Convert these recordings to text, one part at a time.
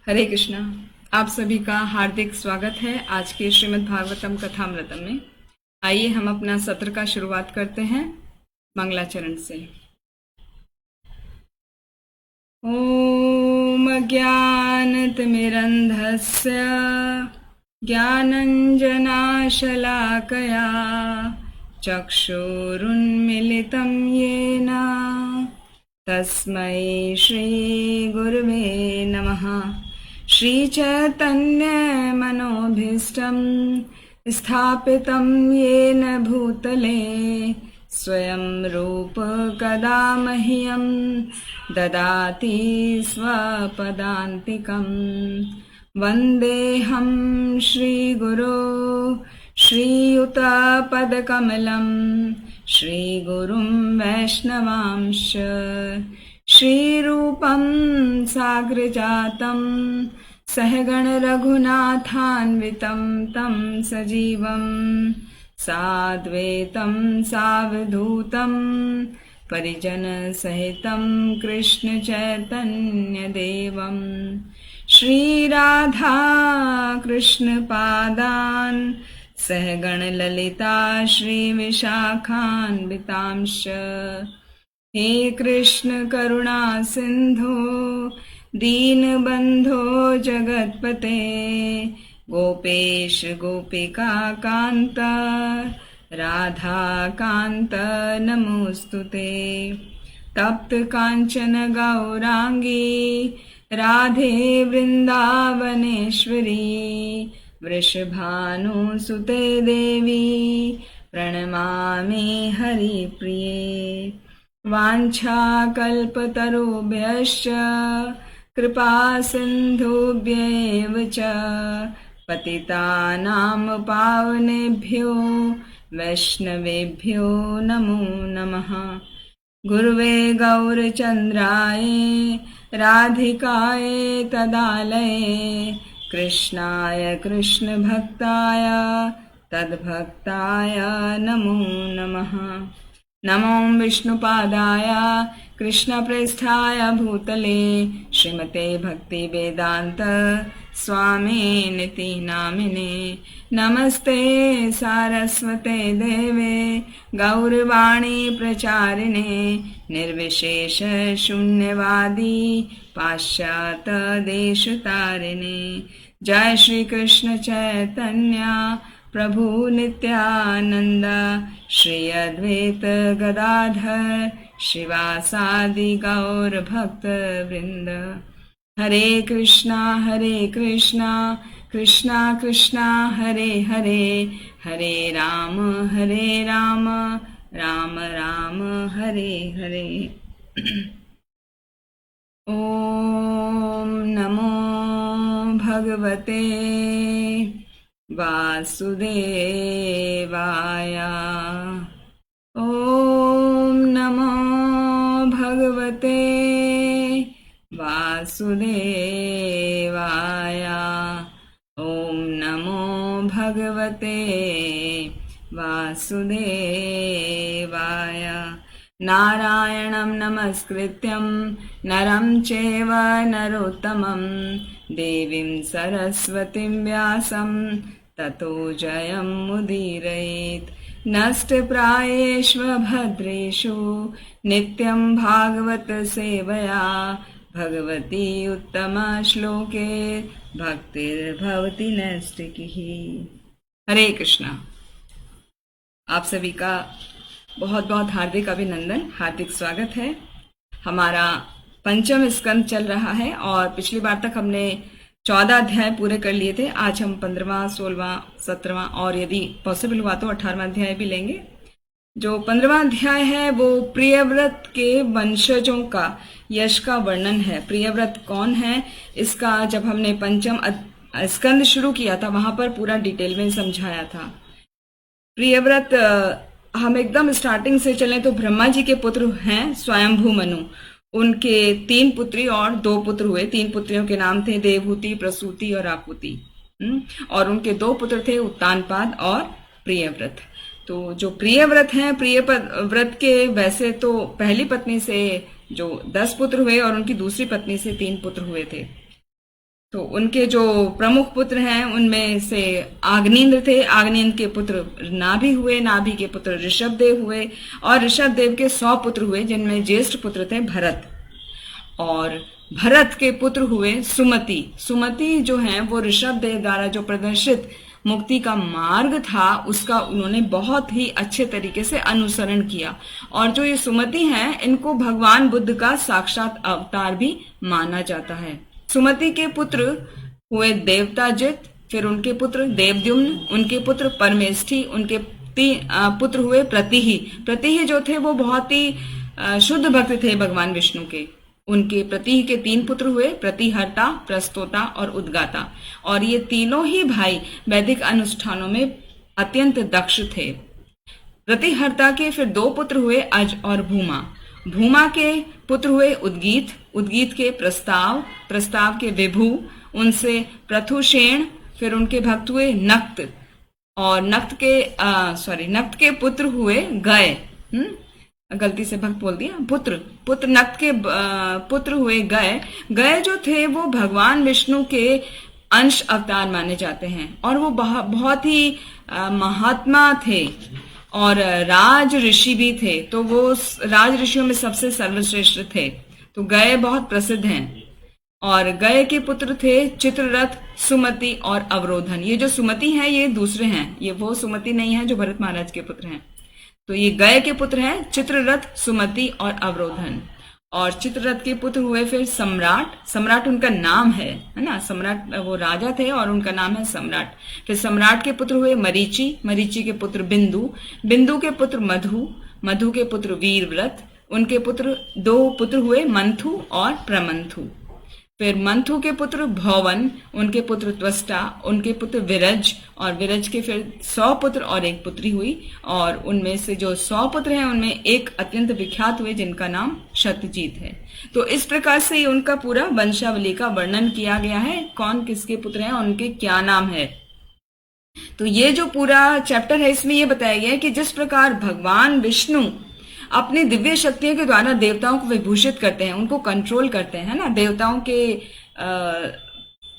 हरे कृष्णा। आप सभी का हार्दिक स्वागत है आज के श्रीमद् भागवतम कथामृतम में। आइए हम अपना सत्र का शुरुआत करते हैं मंगलाचरण से। ओम ज्ञानतिमिरन्धस्य ज्ञानञ्जनाशलाकया चक्षुरुन्मिलितं येन तस्मै श्रीगुरुवे नमः। श्रीचैतन्यमनोभीष्टं स्थापितं येन भूतले स्वयं रूप कदा मह्यं ददाति स्वपदान्तिकं। वन्देऽहं श्रीगुरो श्रीयुतपदकमलं श्रीगुरुं वैष्णवांश्च श्रीरूपं साग्रजातं सहगण रघुनाथान्वितं तं सजीवं साद्वैतं सावधूतं परिजनसहितं कृष्णचैतन्यदेवं श्रीराधा कृष्णपादान् सहगण ललिता श्रीविशाखान्वितांश्च। हे कृष्ण करुणा सिंधो दीनबंधो जगतपते गोपेश गोपिका कांत राधा कांत नमोस्तुते। तप्त कांचन गौरांगी राधे वृंदावनेश्वरी वृषभानुसुते देवी प्रणमामि हरिप्रिये। वाञ्छाकल्पतरुभ्यश्च कृपा सिन्धुभ्यैव च पतितानां पावनेभ्यो वैष्णवेभ्यो नमो नमः। गुरुवे गौरचन्द्राय राधिकाय तदालये कृष्णाय कृष्णभक्ताय तद्भक्ताय नमो नमः। नमो विष्णुपादाय कृष्णप्रेष्ठाय भूतले श्रीमते भक्तिवेदान्त स्वामिनिति नामिने। नमस्ते सारस्वते देवे गौरवाणी प्रचारिणे निर्विशेष शून्यवादी पाश्चात्य देशतारिणे। जय श्री कृष्ण चैतन्य प्रभु नित्यानंद श्री अद्वैत गदाधर शिवासादि गौर भक्त वृंद। हरे कृष्णा कृष्णा कृष्णा हरे हरे हरे राम राम राम हरे हरे। ओम नमो भगवते वासुदेवाय। ओम नमो भगवते वासुदेवाय। ओम नमो भगवते वासुदेवाय। नारायणं नमस्कृत्यं नरं चैव नरोत्तमं देवीं सरस्वतीं व्यासं ततो जयमुदीरयेत्। नष्टप्रायेष्व भद्रेषु नित्यं भागवत सेवया भगवती उत्तमश्लोके भक्तिर्भवति नैष्टिकीः। हरे कृष्णा। आप सभी का बहुत बहुत हार्दिक अभिनंदन, हार्दिक स्वागत है। हमारा पंचम स्कंद चल रहा है और पिछली बार तक हमने 14 अध्याय पूरे कर लिए थे। आज हम 15वां, 16वां, 17वां और यदि पॉसिबल हुआ तो 18वां अध्याय भी लेंगे। जो 15वां अध्याय है वो प्रियव्रत के वंशजों का यश का वर्णन है। प्रियव्रत कौन है इसका जब हमने पंचम स्कंद शुरू किया था वहां पर पूरा डिटेल में समझाया था। प्रियव्रत हम एकदम स्टार्टिंग से चलें तो ब्रह्मा जी के पुत्र हैं स्वयंभू मनु। उनके 3 पुत्री और 2 पुत्र हुए। 3 पुत्रियों के नाम थे देवहूति, प्रसूति और आकुति। और उनके 2 पुत्र थे उत्तानपाद और प्रियव्रत। तो जो प्रियव्रत हैं, प्रियव्रत के वैसे तो पहली पत्नी से जो 10 पुत्र हुए और उनकी दूसरी पत्नी से 3 पुत्र हुए थे। तो उनके जो प्रमुख पुत्र हैं उनमें से आग्नेन्द्र थे, आग्नेन्द्र के पुत्र नाभि हुए, नाभि के पुत्र ऋषभदेव हुए और ऋषभदेव के 100 पुत्र हुए, जिनमें ज्येष्ठ पुत्र थे भरत। और भरत के पुत्र हुए सुमति। सुमति जो है वो ऋषभदेव द्वारा जो प्रदर्शित मुक्ति का मार्ग था उसका उन्होंने बहुत ही अच्छे तरीके से अनुसरण किया। और जो ये सुमति हैं इनको भगवान बुद्ध का साक्षात अवतार भी माना जाता है। सुमति के पुत्र हुए देवताजित, फिर उनके पुत्र देवद्युम्न, उनके पुत्र परमेष्ठी, उनके पुत्र हुए प्रतिहि। प्रतिहि जो थे वो बहुत ही शुद्ध भक्त थे भगवान विष्णु के। उनके प्रतिहि के 3 पुत्र हुए, प्रतिहर्ता, प्रस्तोता और उद्गाता। और ये तीनों ही भाई वैदिक अनुष्ठानों में अत्यंत दक्ष थे। प्रतिहर्ता के फिर 2 पुत्र हुए, अज और भूमा। भूमा के पुत्र हुए उद्गीत, उद्गीत के प्रस्ताव, प्रस्ताव के विभु, उनसे प्रथुषेण, फिर उनके भक्त हुए नक्त। और नक्त के पुत्र हुए गय। गलती से भक्त बोल दिया, पुत्र नक्त के पुत्र हुए गय। गय जो थे वो भगवान विष्णु के अंश अवतार माने जाते हैं और वो बहुत ही महात्मा थे और राज ऋषि भी थे। तो वो राज ऋषियों में सबसे सर्वश्रेष्ठ थे। तो गय बहुत प्रसिद्ध हैं। और गय के पुत्र थे चित्ररथ, सुमति और अवरोधन। ये जो सुमति हैं ये दूसरे हैं, ये वो सुमति नहीं है जो भरत महाराज के पुत्र हैं। तो ये गय के पुत्र हैं चित्ररथ, सुमति और अवरोधन। और चित्ररथ के पुत्र हुए फिर सम्राट। सम्राट उनका नाम है ना, सम्राट वो राजा थे और उनका नाम है सम्राट। फिर सम्राट के पुत्र हुए मरीचि, मरीचि के पुत्र बिंदु, बिंदु के पुत्र मधु, मधु के पुत्र वीरव्रत। उनके 2 पुत्र हुए मंथु और प्रमंथु। फिर मंथु के पुत्र भौवन, उनके पुत्र त्वष्टा, उनके पुत्र विरज। और विरज के फिर 100 पुत्र और 1 पुत्री हुई। और उनमें से जो 100 पुत्र हैं उनमें एक अत्यंत विख्यात हुए जिनका नाम शतजीत है। तो इस प्रकार से उनका पूरा वंशावली का वर्णन किया गया है, कौन किसके पुत्र हैं और उनके क्या नाम है। तो ये जो पूरा चैप्टर है इसमें ये बताया गया है कि जिस प्रकार भगवान विष्णु अपनी दिव्य शक्तियों के द्वारा देवताओं को विभूषित करते हैं, उनको कंट्रोल करते हैं ना, देवताओं के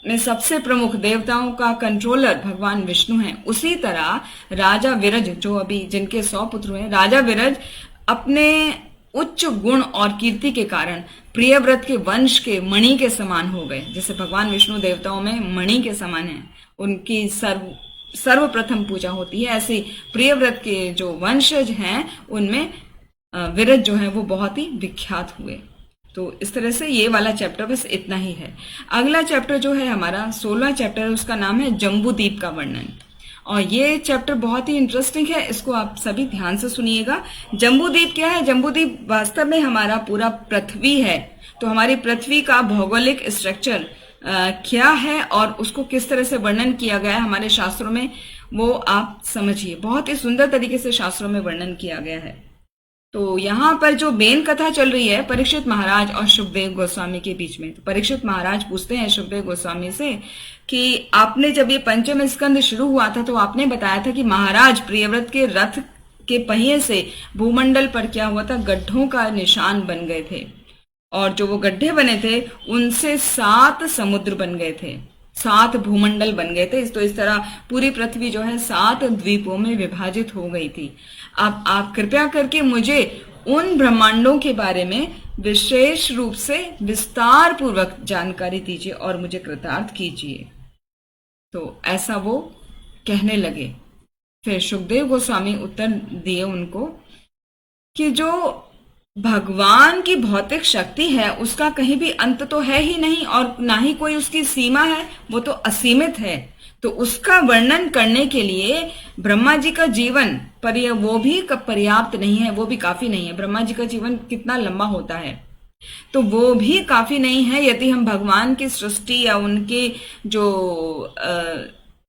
में सबसे प्रमुख देवताओं का कंट्रोलर भगवान विष्णु हैं। उसी तरह राजा विरज, जो अभी जिनके 100 पुत्र हुए, राजा विरज अपने उच्च गुण और कीर्ति के कारण प्रियव्रत के वंश के मणि के समान हो गए। जैसे भगवान विष्णु देवताओं में मणि के समान है, उनकी सर्वप्रथम पूजा होती है, ऐसे प्रियव्रत के जो वंशज हैं उनमें विरज जो है वो बहुत ही विख्यात हुए। तो इस तरह से ये वाला चैप्टर बस इतना ही है। अगला चैप्टर जो है हमारा 16वां चैप्टर, उसका नाम है जम्बूद्वीप का वर्णन। और ये चैप्टर बहुत ही इंटरेस्टिंग है, इसको आप सभी ध्यान से सुनिएगा। जम्बूद्वीप क्या है? जम्बूद्वीप वास्तव में हमारा पूरा पृथ्वी है। तो हमारी पृथ्वी का भौगोलिक स्ट्रक्चर क्या है और उसको किस तरह से वर्णन किया गया है हमारे शास्त्रों में, वो आप समझिए। बहुत ही सुंदर तरीके से शास्त्रों में वर्णन किया गया है। तो यहाँ पर जो मेन कथा चल रही है परीक्षित महाराज और सुखदेव गोस्वामी के बीच में। तो परीक्षित महाराज पूछते हैं सुखदेव गोस्वामी से कि आपने जब ये पंचम स्कंद शुरू हुआ था तो आपने बताया था कि महाराज प्रियव्रत के रथ के पहिए से भूमंडल पर क्या हुआ था, गड्ढों का निशान बन गए थे। और जो वो गड्ढे बने थे उनसे 7 समुद्र बन गए थे, 7 भूमंडल बन गए थे। तो इस तरह पूरी पृथ्वी जो है 7 द्वीपों में विभाजित हो गई थी। अब आप कृपया करके मुझे उन ब्रह्मांडों के बारे में विशेष रूप से विस्तार पूर्वक जानकारी दीजिए और मुझे कृतार्थ कीजिए। तो ऐसा वो कहने लगे। फिर सुखदेव गोस्वामी उत्तर दिए उनको कि जो भगवान की भौतिक शक्ति है उसका कहीं भी अंत तो है ही नहीं और ना ही कोई उसकी सीमा है, वो तो असीमित है। तो उसका वर्णन करने के लिए ब्रह्मा जी का जीवन वो भी पर्याप्त नहीं है, वो भी काफी नहीं है। ब्रह्मा जी का जीवन कितना लंबा होता है, तो वो भी काफी नहीं है यदि हम भगवान की सृष्टि या उनके जो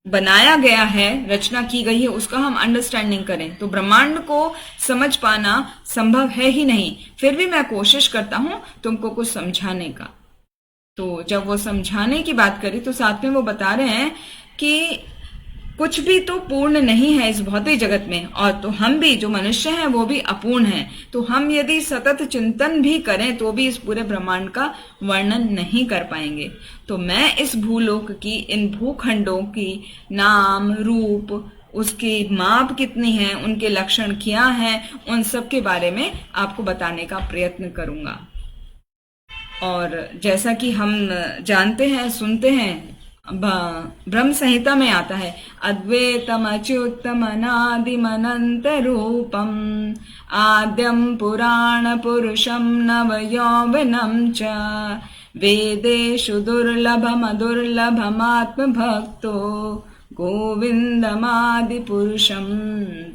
बनाया गया है, रचना की गई है, उसका हम अंडरस्टैंडिंग करें। तो ब्रह्मांड को समझ पाना संभव है ही नहीं। फिर भी मैं कोशिश करता हूं तुमको कुछ समझाने का। तो जब वो समझाने की बात करी तो साथ में वो बता रहे हैं कि कुछ भी तो पूर्ण नहीं है इस भौतिक जगत में, और तो हम भी जो मनुष्य हैं वो भी अपूर्ण हैं। तो हम यदि सतत चिंतन भी करें तो भी इस पूरे ब्रह्मांड का वर्णन नहीं कर पाएंगे। तो मैं इस भूलोक की, इन भूखंडों की नाम रूप, उसकी माप कितनी है, उनके लक्षण क्या हैं, उन सब के बारे में आपको बताने का प्रयत्न करूंगा। और जैसा कि हम जानते हैं, सुनते हैं, ब्रह्म संहिता में आता है, अद्वैतम अच्युतम अनादिम अनंत रूपम आद्यम पुराण पुरुषम नव यौवनम च वेदेषु दुर्लभम दुर्लभमात्म भक्तो गोविंदमादि पुरुषम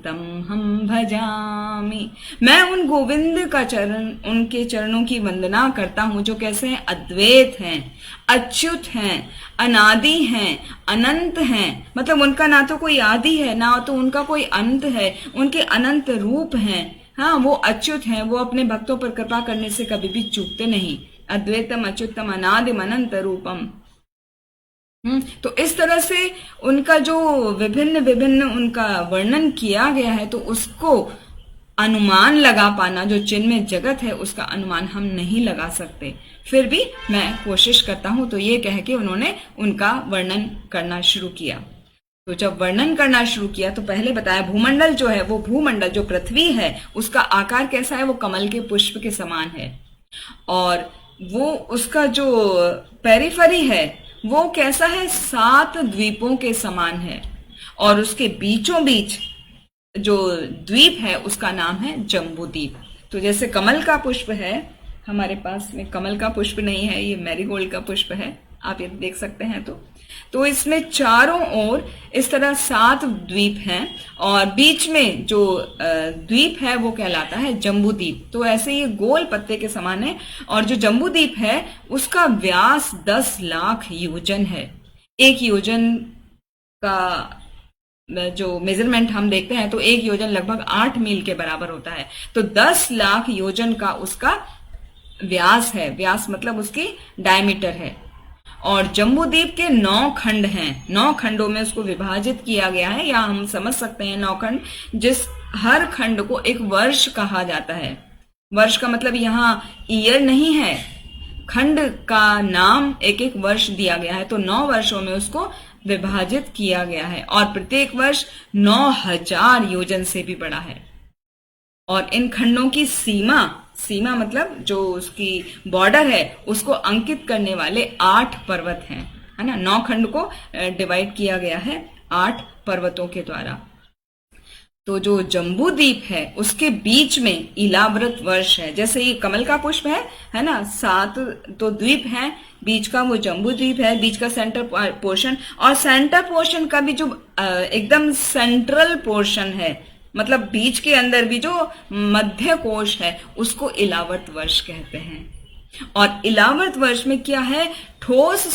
तम हम भजामि। मैं उन गोविंद का चरण, उनके चरणों की वंदना करता हूं जो कैसे हैं, अद्वैत हैं, अच्युत हैं, अनादि हैं, अनंत हैं। मतलब उनका ना तो कोई आदि है ना तो उनका कोई अंत है, उनके अनंत रूप हैं। हाँ, वो अच्युत हैं, वो अपने भक्तों पर कृपा करने से कभी भी चूकते नहीं। अद्वैतम अच्युतम अनादिम अनंत रूपम। तो इस तरह से उनका जो विभिन्न विभिन्न उनका वर्णन किया गया है, तो उसको अनुमान लगा पाना, जो चिन्मय जगत है उसका अनुमान हम नहीं लगा सकते, फिर भी मैं कोशिश करता हूं। तो ये कह के उन्होंने उनका वर्णन करना शुरू किया। तो जब वर्णन करना शुरू किया तो पहले बताया भूमंडल जो है, वो भूमंडल जो पृथ्वी है उसका आकार कैसा है, वो कमल के पुष्प के समान है। और वो उसका जो पेरिफेरी है वो कैसा है, 7 द्वीपों के समान है। और उसके बीचों बीच जो द्वीप है उसका नाम है जम्बूद्वीप। तो जैसे कमल का पुष्प है, हमारे पास में कमल का पुष्प नहीं है, ये मैरीगोल्ड का पुष्प है, आप ये देख सकते हैं। तो इसमें चारों ओर इस तरह 7 द्वीप हैं और बीच में जो द्वीप है वो कहलाता है जम्बूद्वीप। तो ऐसे ये गोल पत्ते के समान है। और जो जम्बूद्वीप है उसका व्यास 10 लाख योजन है। एक योजन का जो मेजरमेंट हम देखते हैं तो एक योजन लगभग 8 मील के बराबर होता है। तो 10 लाख योजन का उसका व्यास है। व्यास मतलब उसकी डायमीटर है। और जम्बूद्वीप के 9 खंड हैं। 9 खंडों में उसको विभाजित किया गया है, या हम समझ सकते हैं 9 खंड, जिस हर खंड को एक वर्ष कहा जाता है। वर्ष का मतलब यहाँ ईयर नहीं है, खंड का नाम एक एक वर्ष दिया गया है। तो 9 वर्षों में उसको विभाजित किया गया है और प्रत्येक वर्ष 9000 योजन से भी बड़ा है। और इन खंडों की सीमा मतलब जो उसकी बॉर्डर है उसको अंकित करने वाले 8 पर्वत हैं, है ना। 9 खंड को डिवाइड किया गया है 8 पर्वतों के द्वारा। तो जो जम्बूद्वीप है उसके बीच में इलाव्रत वर्ष है। जैसे ये कमल का पुष्प है ना, 7 तो द्वीप हैं, बीच का वो जम्बूद्वीप है, बीच का सेंटर पोर्शन, और सेंटर पोर्शन का भी जो एकदम सेंट्रल पोर्शन है, मतलब बीच के अंदर भी जो मध्य कोश है उसको इलावर्त वर्ष कहते हैं। और इलावर्त वर्ष में क्या है, ठोस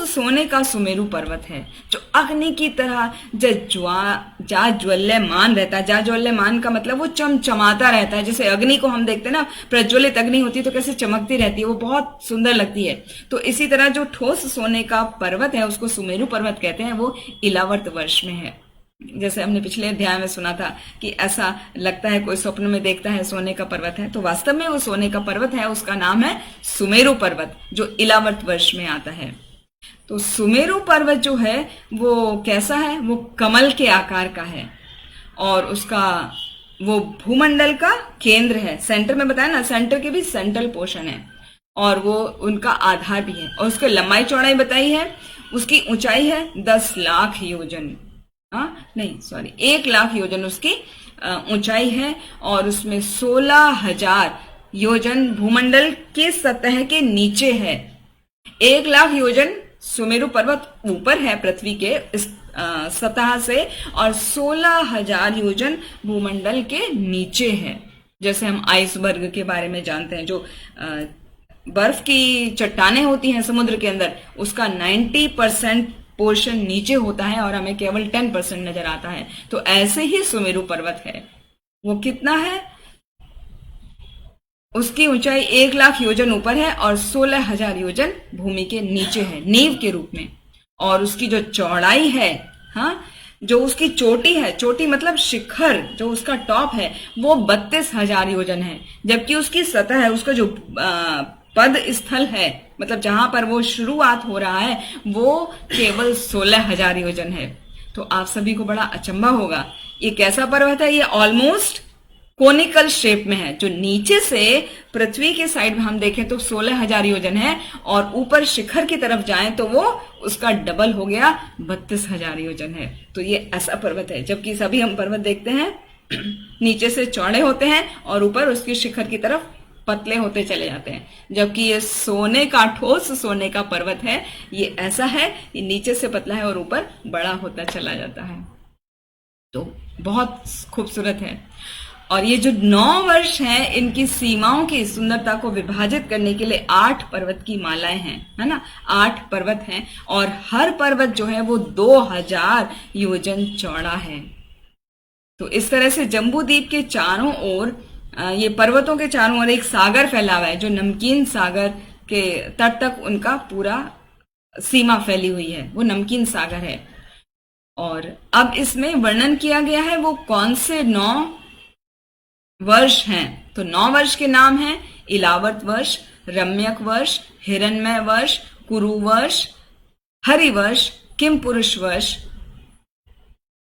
सोने का सुमेरु पर्वत है जो अग्नि की तरह ज्वल्यमान रहता है। ज्वल्यमान का मतलब वो चमचमाता रहता है। जैसे अग्नि को हम देखते हैं ना, प्रज्वलित अग्नि होती है तो कैसे चमकती रहती है, वो बहुत सुंदर लगती है। तो इसी तरह जो ठोस सोने का पर्वत है उसको सुमेरु पर्वत कहते हैं, वो इलावर्त वर्ष में है। जैसे हमने पिछले अध्याय में सुना था कि ऐसा लगता है कोई स्वप्न में देखता है सोने का पर्वत है, तो वास्तव में वो सोने का पर्वत है, उसका नाम है सुमेरु पर्वत जो इलावर्त वर्ष में आता है। तो सुमेरु पर्वत जो है वो कैसा है, वो कमल के आकार का है और उसका वो भूमंडल का केंद्र है। सेंटर में बताया ना, सेंटर के भी सेंट्रल पोर्शन है और वो उनका आधार भी है। और उसकी लंबाई चौड़ाई बताई है, उसकी ऊंचाई है 10 लाख योजन, 1 लाख योजन उसकी ऊंचाई है। और उसमें 16,000 योजन भूमंडल के सतह के नीचे है। 1 लाख योजन सुमेरु पर्वत ऊपर है पृथ्वी के इस सतह से, और 16,000 योजन भूमंडल के नीचे है। जैसे हम आइसबर्ग के बारे में जानते हैं, जो बर्फ की चट्टानें होती हैं समुद्र के अंदर, उसका 90% पोर्शन नीचे होता है और हमें केवल 10% नजर आता है। तो ऐसे ही सुमेरु पर्वत है। वो कितना है, उसकी ऊंचाई 1 लाख योजन ऊपर है और 16,000 योजन भूमि के नीचे है नींव के रूप में। और उसकी जो चौड़ाई है हाँ, जो उसकी चोटी है, चोटी मतलब शिखर, जो उसका टॉप है वो 32,000 योजन है, जबकि उसकी सतह है, उसका जो पद स्थल है, मतलब जहां पर वो शुरुआत हो रहा है, वो केवल 16,000 योजन है। तो आप सभी को बड़ा अचंभा होगा, ये कैसा पर्वत है? ये ऑलमोस्ट कोनिकल शेप में है। जो नीचे से पृथ्वी के साइड में हम देखें तो 16,000 योजन है, और ऊपर शिखर की तरफ जाएं तो वो उसका डबल हो गया, 32,000 योजन है। तो ये ऐसा पर्वत है, जबकि सभी हम पर्वत देखते हैं नीचे से चौड़े होते हैं और ऊपर उसकी शिखर की तरफ पतले होते चले जाते हैं, जबकि ये सोने का, ठोस सोने का पर्वत है। ये ऐसा है, ये नीचे से पतला है और ऊपर बड़ा होता चला जाता है। तो बहुत खूबसूरत है। और ये जो 9 वर्ष हैं, इनकी सीमाओं की सुंदरता को विभाजित करने के लिए 8 पर्वत की मालाएं हैं, है ना। 8 पर्वत हैं और हर पर्वत जो है वो 2000 योजन चौड़ा है। तो इस तरह से जम्बू द्वीप के चारों ओर, ये पर्वतों के चारों ओर एक सागर फैला हुआ है, जो नमकीन सागर के तट तक उनका पूरा सीमा फैली हुई है, वो नमकीन सागर है। और अब इसमें वर्णन किया गया है वो कौन से 9 वर्ष हैं। तो 9 वर्ष के नाम हैं: इलावर्त वर्ष, रम्यक वर्ष, हिरण्मय वर्ष, कुरु वर्ष, हरिवर्ष, किम पुरुष वर्ष,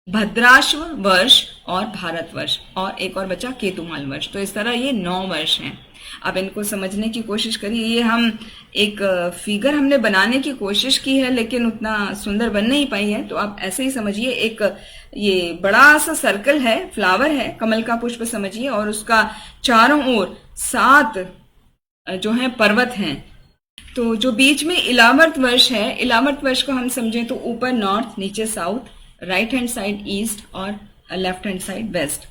भद्राश्व वर्ष और भारत वर्ष, और एक और बचा केतुमाल वर्ष। तो इस तरह ये 9 वर्ष हैं। अब इनको समझने की कोशिश करिए। ये हम एक फिगर हमने बनाने की कोशिश की है, लेकिन उतना सुंदर बन नहीं पाई है। तो आप ऐसे ही समझिए, एक ये बड़ा सा सर्कल है, फ्लावर है, कमल का पुष्प समझिए, और उसका चारों ओर 7 जो है पर्वत हैं। तो जो बीच में इलावर्त वर्ष है, इलावर्त वर्ष को हम समझें तो ऊपर नॉर्थ, नीचे south, right hand side east और लेफ्ट हैंड साइड वेस्ट।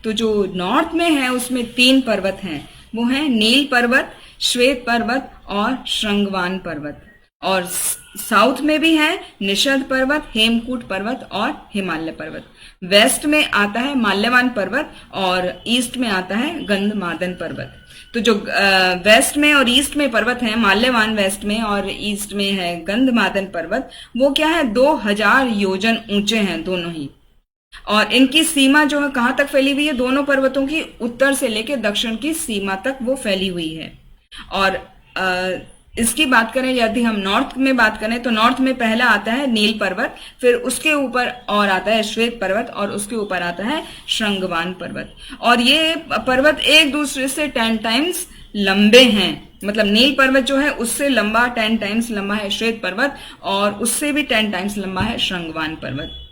तो जो नॉर्थ में है उसमें 3 पर्वत हैं, वो हैं नील पर्वत, श्वेत पर्वत और श्रृंगवान पर्वत। और साउथ में भी है निषद पर्वत, हेमकूट पर्वत और हिमालय पर्वत। वेस्ट में आता है माल्यवान पर्वत और ईस्ट में आता है गंधमादन पर्वत। तो जो वेस्ट में और ईस्ट में पर्वत हैं, माल्यवान वेस्ट में और ईस्ट में है गंधमादन पर्वत, वो क्या है, 2000 योजन ऊंचे हैं दोनों ही। और इनकी सीमा जो है कहां तक फैली हुई है, दोनों पर्वतों की उत्तर से लेकर दक्षिण की सीमा तक वो फैली हुई है। और इसकी बात करें, यदि हम नॉर्थ में बात करें तो नॉर्थ में पहला आता है नील पर्वत, फिर उसके ऊपर और आता है श्वेत पर्वत, और उसके ऊपर आता है श्रृंगवान पर्वत। और ये पर्वत एक दूसरे से 10 टाइम्स लंबे हैं। मतलब नील पर्वत जो है उससे लंबा 10 टाइम्स लंबा है श्वेत पर्वत, और उससे भी 10 टाइम्स लंबा है श्रृंगवान पर्वत।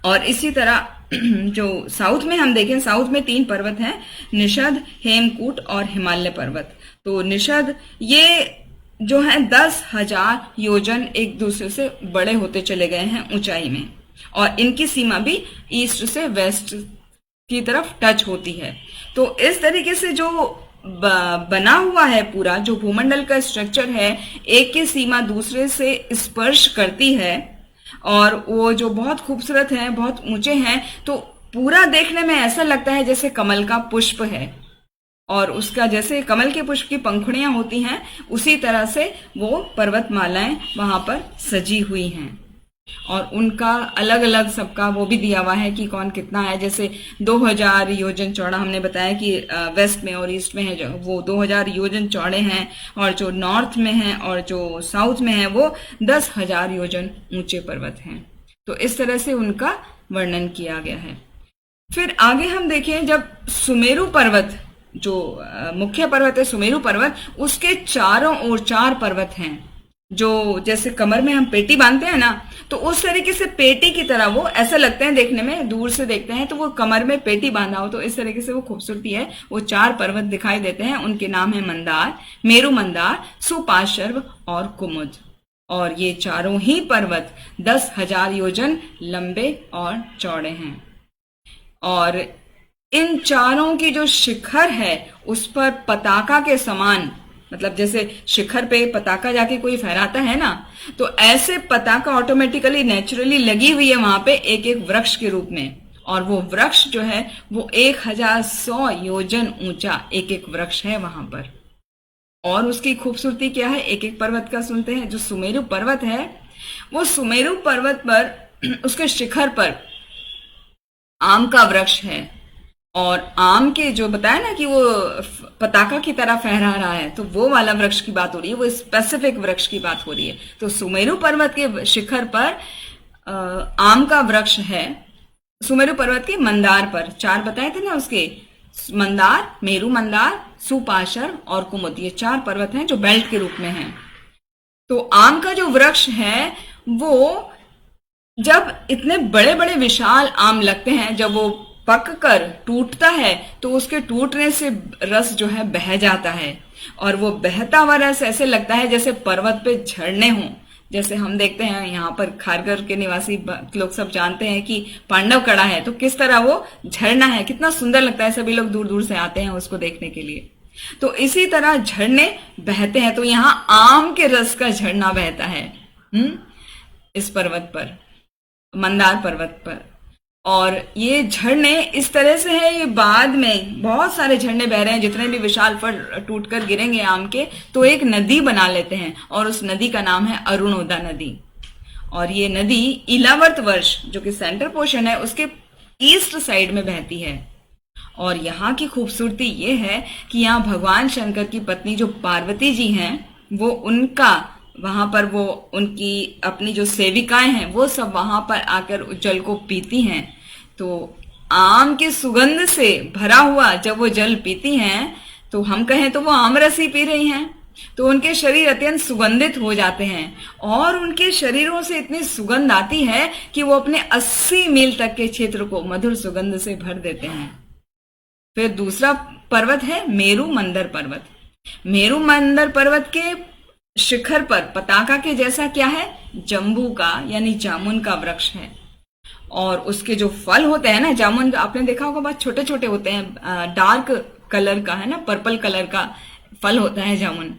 और इसी तरह जो साउथ में हम देखें, साउथ में 3 पर्वत हैं, निषद, हेमकूट और हिमालय पर्वत। तो निषद ये जो है 10,000 योजन एक दूसरे से बड़े होते चले गए हैं ऊंचाई में, और इनकी सीमा भी ईस्ट से वेस्ट की तरफ टच होती है। तो इस तरीके से जो बना हुआ है पूरा जो भूमंडल का स्ट्रक्चर है, एक की सीमा दूसरे से स्पर्श करती है, और वो जो बहुत खूबसूरत है, बहुत ऊंचे हैं। तो पूरा देखने में ऐसा लगता है जैसे कमल का पुष्प है, और उसका जैसे कमल के पुष्प की पंखुड़ियां होती हैं, उसी तरह से वो पर्वतमालाएं वहां पर सजी हुई हैं। और उनका अलग अलग सबका वो भी दिया हुआ है कि कौन कितना है। जैसे 2000 योजन चौड़ा हमने बताया कि वेस्ट में और ईस्ट में है, जो वो 2000 योजन चौड़े हैं, और जो नॉर्थ में है और जो साउथ में है वो 10,000 योजन ऊंचे पर्वत हैं। तो इस तरह से उनका वर्णन किया गया है। फिर आगे हम देखें, जब सुमेरु पर्वत जो मुख्य पर्वत है, सुमेरु पर्वत, उसके चारों ओर 4 पर्वत हैं, जो जैसे कमर में हम पेटी बांधते हैं ना, तो उस तरीके से पेटी की तरह वो ऐसा लगते हैं देखने में, दूर से देखते हैं तो वो कमर में पेटी बांधा हो, तो इस तरीके से वो खूबसूरती है। वो 4 पर्वत दिखाई देते हैं, उनके नाम है मंदार, मेरु मंदार, सुपार्श्व और कुमुद। और ये चारों ही पर्वत 10,000 योजन लंबे और चौड़े हैं। और इन चारों की जो शिखर है उस पर पताका के समान, मतलब जैसे शिखर पे पताका जाके कोई फहराता है ना, तो ऐसे पताका ऑटोमेटिकली नेचुरली लगी हुई है वहां पे एक एक वृक्ष के रूप में। और वो वृक्ष जो है वो 1100 योजन ऊंचा एक एक वृक्ष है वहां पर। और उसकी खूबसूरती क्या है, एक एक पर्वत का सुनते हैं। जो सुमेरु पर्वत है, वो सुमेरु पर्वत पर उसके शिखर पर आम का वृक्ष है, और आम के जो बताया ना कि वो पताका की तरह फहरा रहा है, तो वो वाला वृक्ष की बात हो रही है, वो स्पेसिफिक वृक्ष की बात हो रही है। तो सुमेरु पर्वत के शिखर पर आम का वृक्ष है। सुमेरु पर्वत के मंदार पर, 4 बताए थे ना उसके, मंदार, मेरु मंदार, सुपाशर और कुमुद, ये 4 पर्वत हैं जो बेल्ट के रूप में हैं। तो आम का जो वृक्ष है वो जब इतने बड़े बड़े विशाल आम लगते हैं, जब वो पक कर टूटता है तो उसके टूटने से रस जो है बह जाता है, और वो बहता हुआ रस ऐसे लगता है जैसे पर्वत पे झरने हों। जैसे हम देखते हैं यहाँ पर खारघर के निवासी लोग सब जानते हैं कि पांडव कड़ा है, तो किस तरह वो झरना है, कितना सुंदर लगता है, सभी लोग दूर दूर से आते हैं उसको देखने के लिए। तो इसी तरह झरने बहते हैं, तो यहाँ आम के रस का झरना बहता है इस पर्वत पर, मंदार पर्वत पर। और ये झरने इस तरह से है, ये बाद में बहुत सारे झरने बह रहे हैं, जितने भी विशाल फल टूटकर गिरेंगे आम के तो एक नदी बना लेते हैं, और उस नदी का नाम है अरुणोदा नदी। और ये नदी इलावर्त वर्ष जो कि सेंटर पोर्शन है उसके ईस्ट साइड में बहती है। और यहाँ की खूबसूरती ये है कि यहाँ भगवान शंकर की पत्नी जो पार्वती जी हैं, वो उनका वहां पर वो उनकी अपनी जो सेविकाएं हैं वो सब वहां पर आकर उस जल को पीती हैं। तो आम की सुगंध से भरा हुआ जब वो जल पीती हैं तो हम कहें तो वो आम रस ही पी रही हैं, तो उनके शरीर अत्यंत सुगंधित हो जाते हैं, और उनके शरीरों से इतनी सुगंध आती है कि वो अपने 80 मील तक के क्षेत्र को मधुर सुगंध से भर देते हैं। फिर दूसरा पर्वत है मेरु मंदर पर्वत। मेरु मंदर पर्वत के शिखर पर पताका के जैसा क्या है, जम्बू का यानी जामुन का वृक्ष है। और उसके जो फल होते हैं ना, जामुन आपने देखा होगा बहुत छोटे छोटे होते हैं, डार्क कलर का है ना, पर्पल कलर का फल होता है जामुन।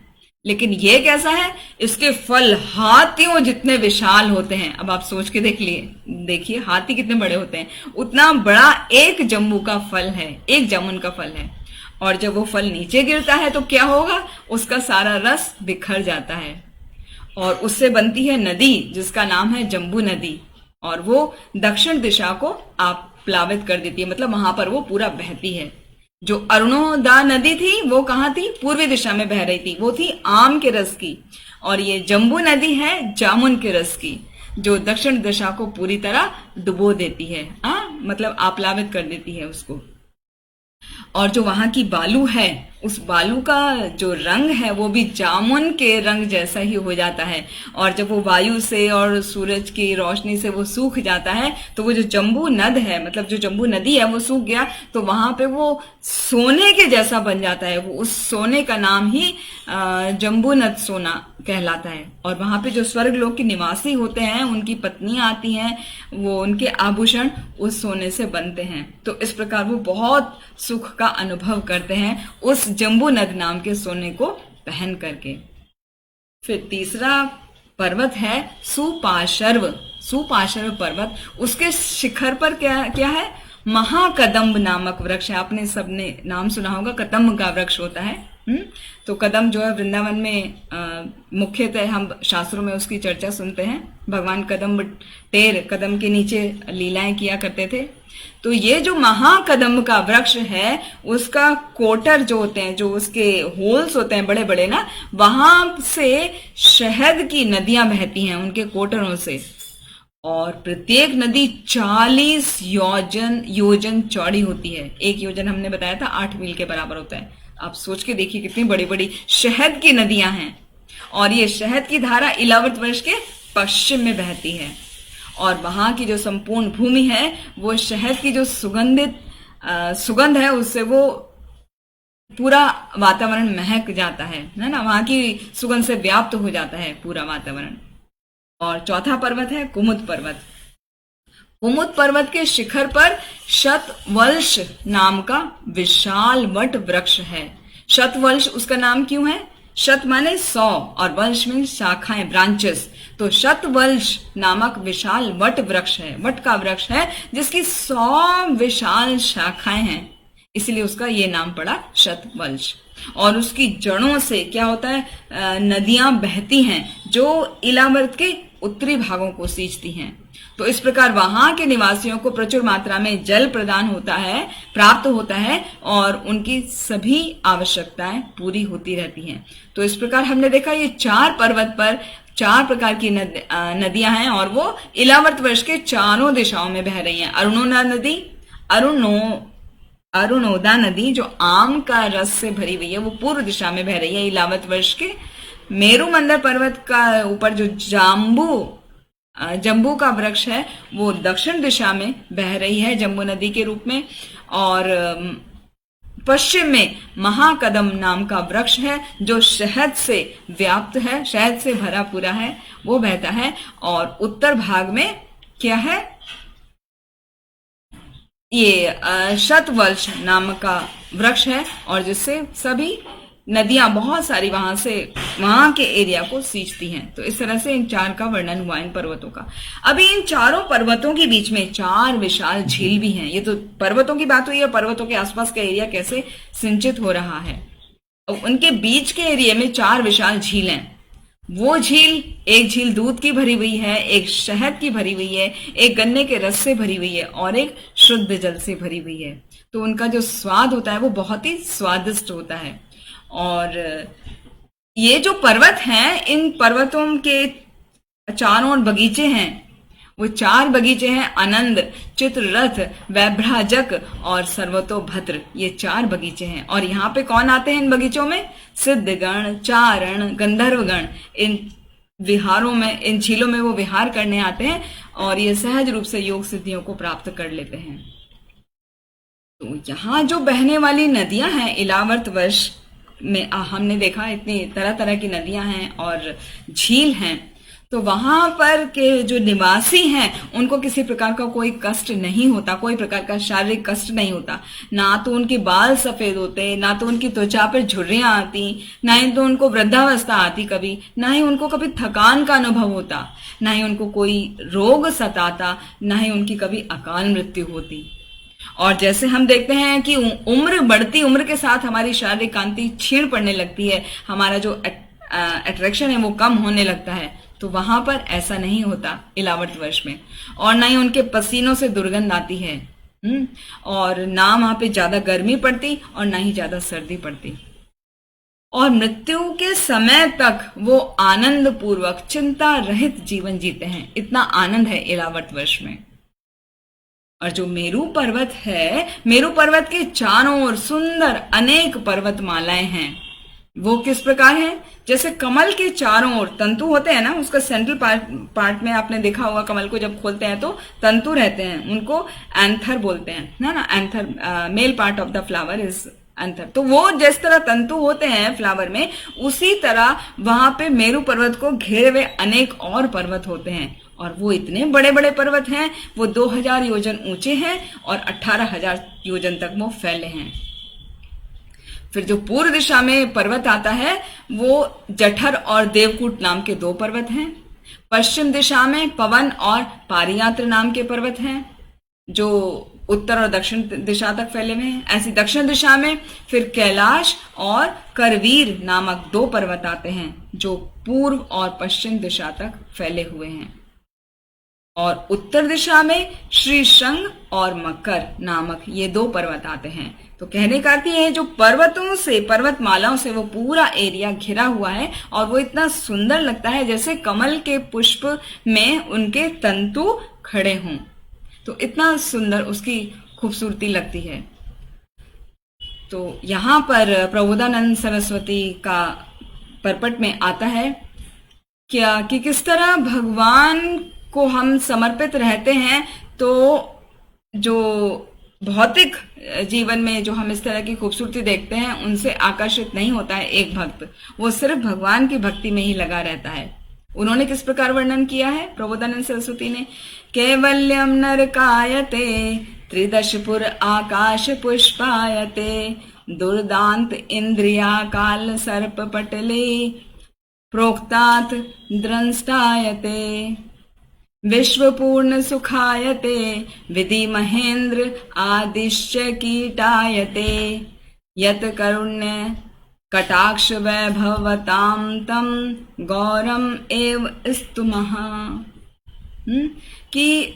लेकिन ये कैसा है, इसके फल हाथियों जितने विशाल होते हैं। अब आप सोच के देखिए हाथी कितने बड़े होते हैं, उतना बड़ा एक जम्बू का फल है, एक जामुन का फल है। और जब वो फल नीचे गिरता है तो क्या होगा, उसका सारा रस बिखर जाता है, और उससे बनती है नदी जिसका नाम है जम्बू नदी, और वो दक्षिण दिशा को आप प्लावित कर देती है, मतलब वहां पर वो पूरा बहती है। जो अरुणोदा नदी थी वो कहाँ थी, पूर्वी दिशा में बह रही थी, वो थी आम के रस की। और ये जम्बू नदी है जामुन के रस की, जो दक्षिण दिशा को पूरी तरह डुबो देती है, मतलब आप्लावित कर देती है उसको। और जो वहां की बालू है, उस बालू का जो रंग है वो भी जामुन के रंग जैसा ही हो जाता है। और जब वो वायु से और सूरज की रोशनी से वो सूख जाता है तो वो जो जम्बू नद है, मतलब जो जम्बू नदी है वो सूख गया, तो वहां पे वो सोने के जैसा बन जाता है। वो उस सोने का नाम ही जम्बू नद सोना कहलाता है। और वहां पे जो स्वर्ग लोक के निवासी होते हैं, उनकी पत्नियां आती हैं, वो उनके आभूषण उस सोने से बनते हैं। तो इस प्रकार वो बहुत सुख का अनुभव करते हैं उस जम्बू नद नाम के सोने को पहन करके। फिर तीसरा पर्वत है सुपाशर्व। सुपाशर्व पर्वत, उसके शिखर पर क्या है, महाकदम्ब नामक वृक्ष है। आपने सबने नाम सुना होगा, कदम्ब का वृक्ष होता है। तो कदम जो है वृंदावन में मुख्यतः हम शास्त्रों में उसकी चर्चा सुनते हैं। भगवान कदम कदम के नीचे लीलाएं किया करते थे। तो ये जो महाकदम्ब का वृक्ष है, उसका कोटर जो होते हैं, जो उसके होल्स होते हैं बड़े बड़े ना, वहां से शहद की नदियां बहती हैं उनके कोटरों से। और प्रत्येक नदी 40 योजन चौड़ी होती है। एक योजन हमने बताया था 8 मील के बराबर होता है। आप सोच के देखिए कितनी बड़ी बड़ी शहद की नदियां हैं। और ये शहद की धारा इलावर्त वर्ष के पश्चिम में बहती है। और वहां की जो संपूर्ण भूमि है वो शहद की जो सुगंध है, उससे वो पूरा वातावरण महक जाता है ना, वहां की सुगंध से व्याप्त हो जाता है पूरा वातावरण। और चौथा पर्वत है कुमुद पर्वत। कुमुद पर्वत के शिखर पर शतवल्श नाम का विशाल वट वृक्ष है। शतवल्श उसका नाम क्यों है? शत माने 100 और वल्श में शाखाएं, ब्रांचेस। तो शतवल्श नामक विशाल वट वृक्ष है, वट का वृक्ष है जिसकी 100 विशाल शाखाएं हैं, इसलिए उसका ये नाम पड़ा शतवल्श। और उसकी जड़ों से क्या होता है, नदियां बहती हैं जो इलावर्त के उत्तरी भागों को सींचती हैं। तो इस प्रकार वहां के निवासियों को प्रचुर मात्रा में जल प्रदान होता है, प्राप्त होता है और उनकी सभी आवश्यकताएं पूरी होती रहती हैं। तो इस प्रकार हमने देखा ये 4 पर्वत पर 4 प्रकार की नदियां हैं और वो इलावर्त वर्ष के चारों दिशाओं में बह रही हैं। अरुणोदा नदी जो आम का रस से भरी हुई है वो पूर्व दिशा में बह रही है इलावत वर्ष के। मेरु मंदर पर्वत का ऊपर जो जम्बू का वृक्ष है वो दक्षिण दिशा में बह रही है जम्बू नदी के रूप में। और पश्चिम में महाकदम नाम का वृक्ष है जो शहद से व्याप्त है, शहद से भरा पूरा है, वो बहता है। और उत्तर भाग में क्या है, ये शतवल्श नाम का वृक्ष है और जिससे सभी नदियां बहुत सारी वहां के एरिया को सींचती हैं। तो इस तरह से इन 4 का वर्णन हुआ इन पर्वतों का। अभी इन चारों पर्वतों के बीच में 4 विशाल झील भी हैं। ये तो पर्वतों की बात हुई है, पर्वतों के आसपास का एरिया कैसे सिंचित हो रहा है। और उनके बीच के एरिया में 4 विशाल झील हैं। वो झील, एक झील दूध की भरी हुई है, एक शहद की भरी हुई है, एक गन्ने के रस से भरी हुई है और एक शुद्ध जल से भरी हुई है। तो उनका जो स्वाद होता है वो बहुत ही स्वादिष्ट होता है। और ये जो पर्वत हैं, इन पर्वतों के चारों ओर बगीचे हैं। वो 4 बगीचे हैं, आनंद, चित्ररथ, वैभ्राजक और सर्वतोभद्र। ये 4 बगीचे हैं। और यहाँ पे कौन आते हैं इन बगीचों में? सिद्धगण, चारण, गंधर्वगण। इन विहारों में, इन झीलों में वो विहार करने आते हैं और ये सहज रूप से योग सिद्धियों को प्राप्त कर लेते हैं। तो यहाँ जो बहने वाली नदियां हैं इलावर्त वर्ष में, हमने देखा इतनी तरह तरह की नदियां हैं और झील हैं। तो वहां पर के जो निवासी हैं उनको किसी प्रकार का कोई कष्ट नहीं होता, कोई प्रकार का शारीरिक कष्ट नहीं होता। ना तो उनके बाल सफेद होते, ना तो उनकी त्वचा पर झुर्रियां आती, ना ही तो उनको वृद्धावस्था आती कभी, ना ही उनको कभी थकान का अनुभव होता, ना ही उनको कोई रोग सताता, ना ही उनकी कभी अकाल मृत्यु होती। और जैसे हम देखते हैं कि उम्र बढ़ती, उम्र के साथ हमारी शारीरिक कांति क्षीण पड़ने लगती है, हमारा जो अट्रैक्शन है वो कम होने लगता है। तो वहां पर ऐसा नहीं होता इलावर्त वर्ष में। और ना ही उनके पसीनों से दुर्गंध आती है, और ना वहां पे ज्यादा गर्मी पड़ती और ना ही ज्यादा सर्दी पड़ती। और मृत्यु के समय तक वो आनंद पूर्वक चिंता रहित जीवन जीते हैं। इतना आनंद है इलावर्त वर्ष में। और जो मेरू पर्वत है, मेरू पर्वत के चारों ओर सुंदर अनेक पर्वतमालाएं हैं। वो किस प्रकार है? जैसे कमल के चारों ओर तंतु होते हैं ना, उसका सेंट्रल पार्ट में आपने देखा होगा, कमल को जब खोलते हैं तो तंतु रहते हैं, उनको एंथर बोलते हैं ना। Anther, male part of the flower is anther. तो वो जिस तरह तंतु होते हैं फ्लावर में, उसी तरह वहां पे मेरू पर्वत को घेरे हुए अनेक और पर्वत होते हैं। और वो इतने बड़े बड़े पर्वत हैं, वो 2000 योजन ऊंचे हैं और 18,000 योजन तक वो फैले हैं। फिर जो पूर्व दिशा में पर्वत आता है वो जठर और देवकूट नाम के 2 पर्वत हैं। पश्चिम दिशा में पवन और पारियात्र नाम के पर्वत हैं जो उत्तर और दक्षिण दिशा तक फैले हुए हैं। ऐसी दक्षिण दिशा में फिर कैलाश और करवीर नामक 2 पर्वत आते हैं जो पूर्व और पश्चिम दिशा तक फैले हुए हैं। और उत्तर दिशा में श्रीशंग और मकर नामक ये 2 पर्वत आते हैं। तो कहने का अर्थ है जो पर्वतों से, पर्वतमालाओं से वो पूरा एरिया घिरा हुआ है और वो इतना सुंदर लगता है जैसे कमल के पुष्प में उनके तंतु खड़े हों। तो इतना सुंदर उसकी खूबसूरती लगती है। तो यहाँ पर प्रबोधानंद सरस्वती का परपट में आता है क्या कि किस तरह भगवान को हम समर्पित रहते हैं तो जो भौतिक जीवन में जो हम इस तरह की खूबसूरती देखते हैं उनसे आकर्षित नहीं होता है एक भक्त, वो सिर्फ भगवान की भक्ति में ही लगा रहता है। उन्होंने किस प्रकार वर्णन किया है प्रबोधानंद सरस्वती ने? कैवल्यम नरकायते त्रिदशपुर आकाश पुष्पायते दुर्दांत इंद्रिया काल सर्प पटले प्रोक्तात द्रंष्टायते विश्वपूर्ण सुखायते विधि महेंद्र आदिश्य कीटायते यत करुण्य कटाक्ष वैभवताम तम गौरम एव स्तुमः। कि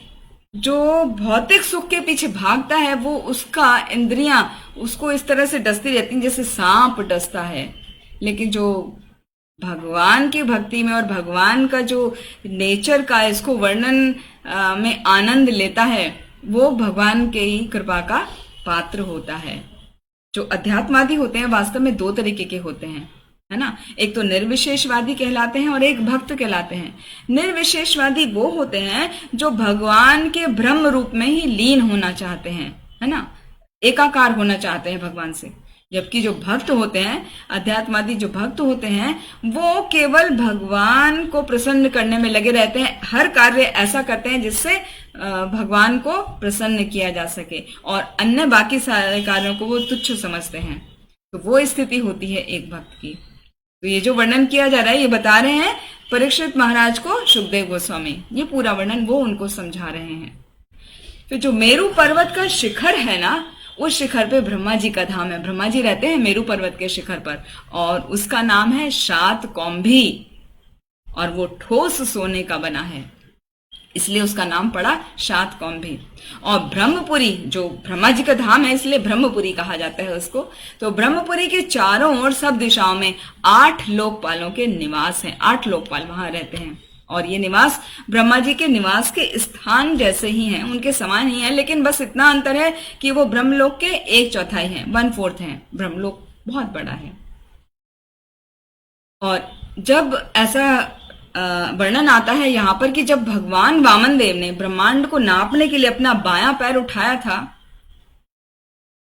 जो भौतिक सुख के पीछे भागता है वो उसका इंद्रियां उसको इस तरह से डसती रहती हैं जैसे सांप डसता है, लेकिन जो भगवान की भक्ति में और भगवान का जो नेचर का इसको वर्णन में आनंद लेता है वो भगवान के ही कृपा का पात्र होता है। जो अध्यात्मवादी होते हैं वास्तव में दो तरीके के होते हैं, है ना। एक तो निर्विशेषवादी कहलाते हैं और एक भक्त कहलाते हैं। निर्विशेषवादी वो होते हैं जो भगवान के ब्रह्म रूप में ही लीन होना चाहते हैं, है ना, एकाकार होना चाहते हैं भगवान से। जबकि जो भक्त होते हैं, अध्यात्मवादी जो भक्त होते हैं, वो केवल भगवान को प्रसन्न करने में लगे रहते हैं, हर कार्य ऐसा करते हैं जिससे भगवान को प्रसन्न किया जा सके, और अन्य बाकी सारे कार्यों को वो तुच्छ समझते हैं। तो वो स्थिति होती है एक भक्त की। तो ये जो वर्णन किया जा रहा है ये बता रहे हैं परीक्षित महाराज को सुखदेव गोस्वामी, ये पूरा वर्णन वो उनको समझा रहे हैं। फिर जो मेरू पर्वत का शिखर है ना, उस शिखर पे ब्रह्मा जी का धाम है। ब्रह्मा जी रहते हैं मेरू पर्वत के शिखर पर, और उसका नाम है शातकौंभी, और वो ठोस सोने का बना है, इसलिए उसका नाम पड़ा शातकौंभी। और ब्रह्मपुरी जो ब्रह्मा जी का धाम है इसलिए ब्रह्मपुरी कहा जाता है उसको। तो ब्रह्मपुरी के चारों ओर सब दिशाओं में 8 लोकपालों के निवास हैं। 8 लोकपाल वहां रहते हैं, और ये निवास ब्रह्मा जी के निवास के स्थान जैसे ही हैं, उनके समान ही हैं, लेकिन बस इतना अंतर है कि वो ब्रह्मलोक के 1/4 हैं, 1/4 हैं। ब्रह्मलोक बहुत बड़ा है। और जब ऐसा वर्णन आता है यहाँ पर कि जब भगवान वामन देव ने ब्रह्मांड को नापने के लिए अपना बायां पैर उठाया था,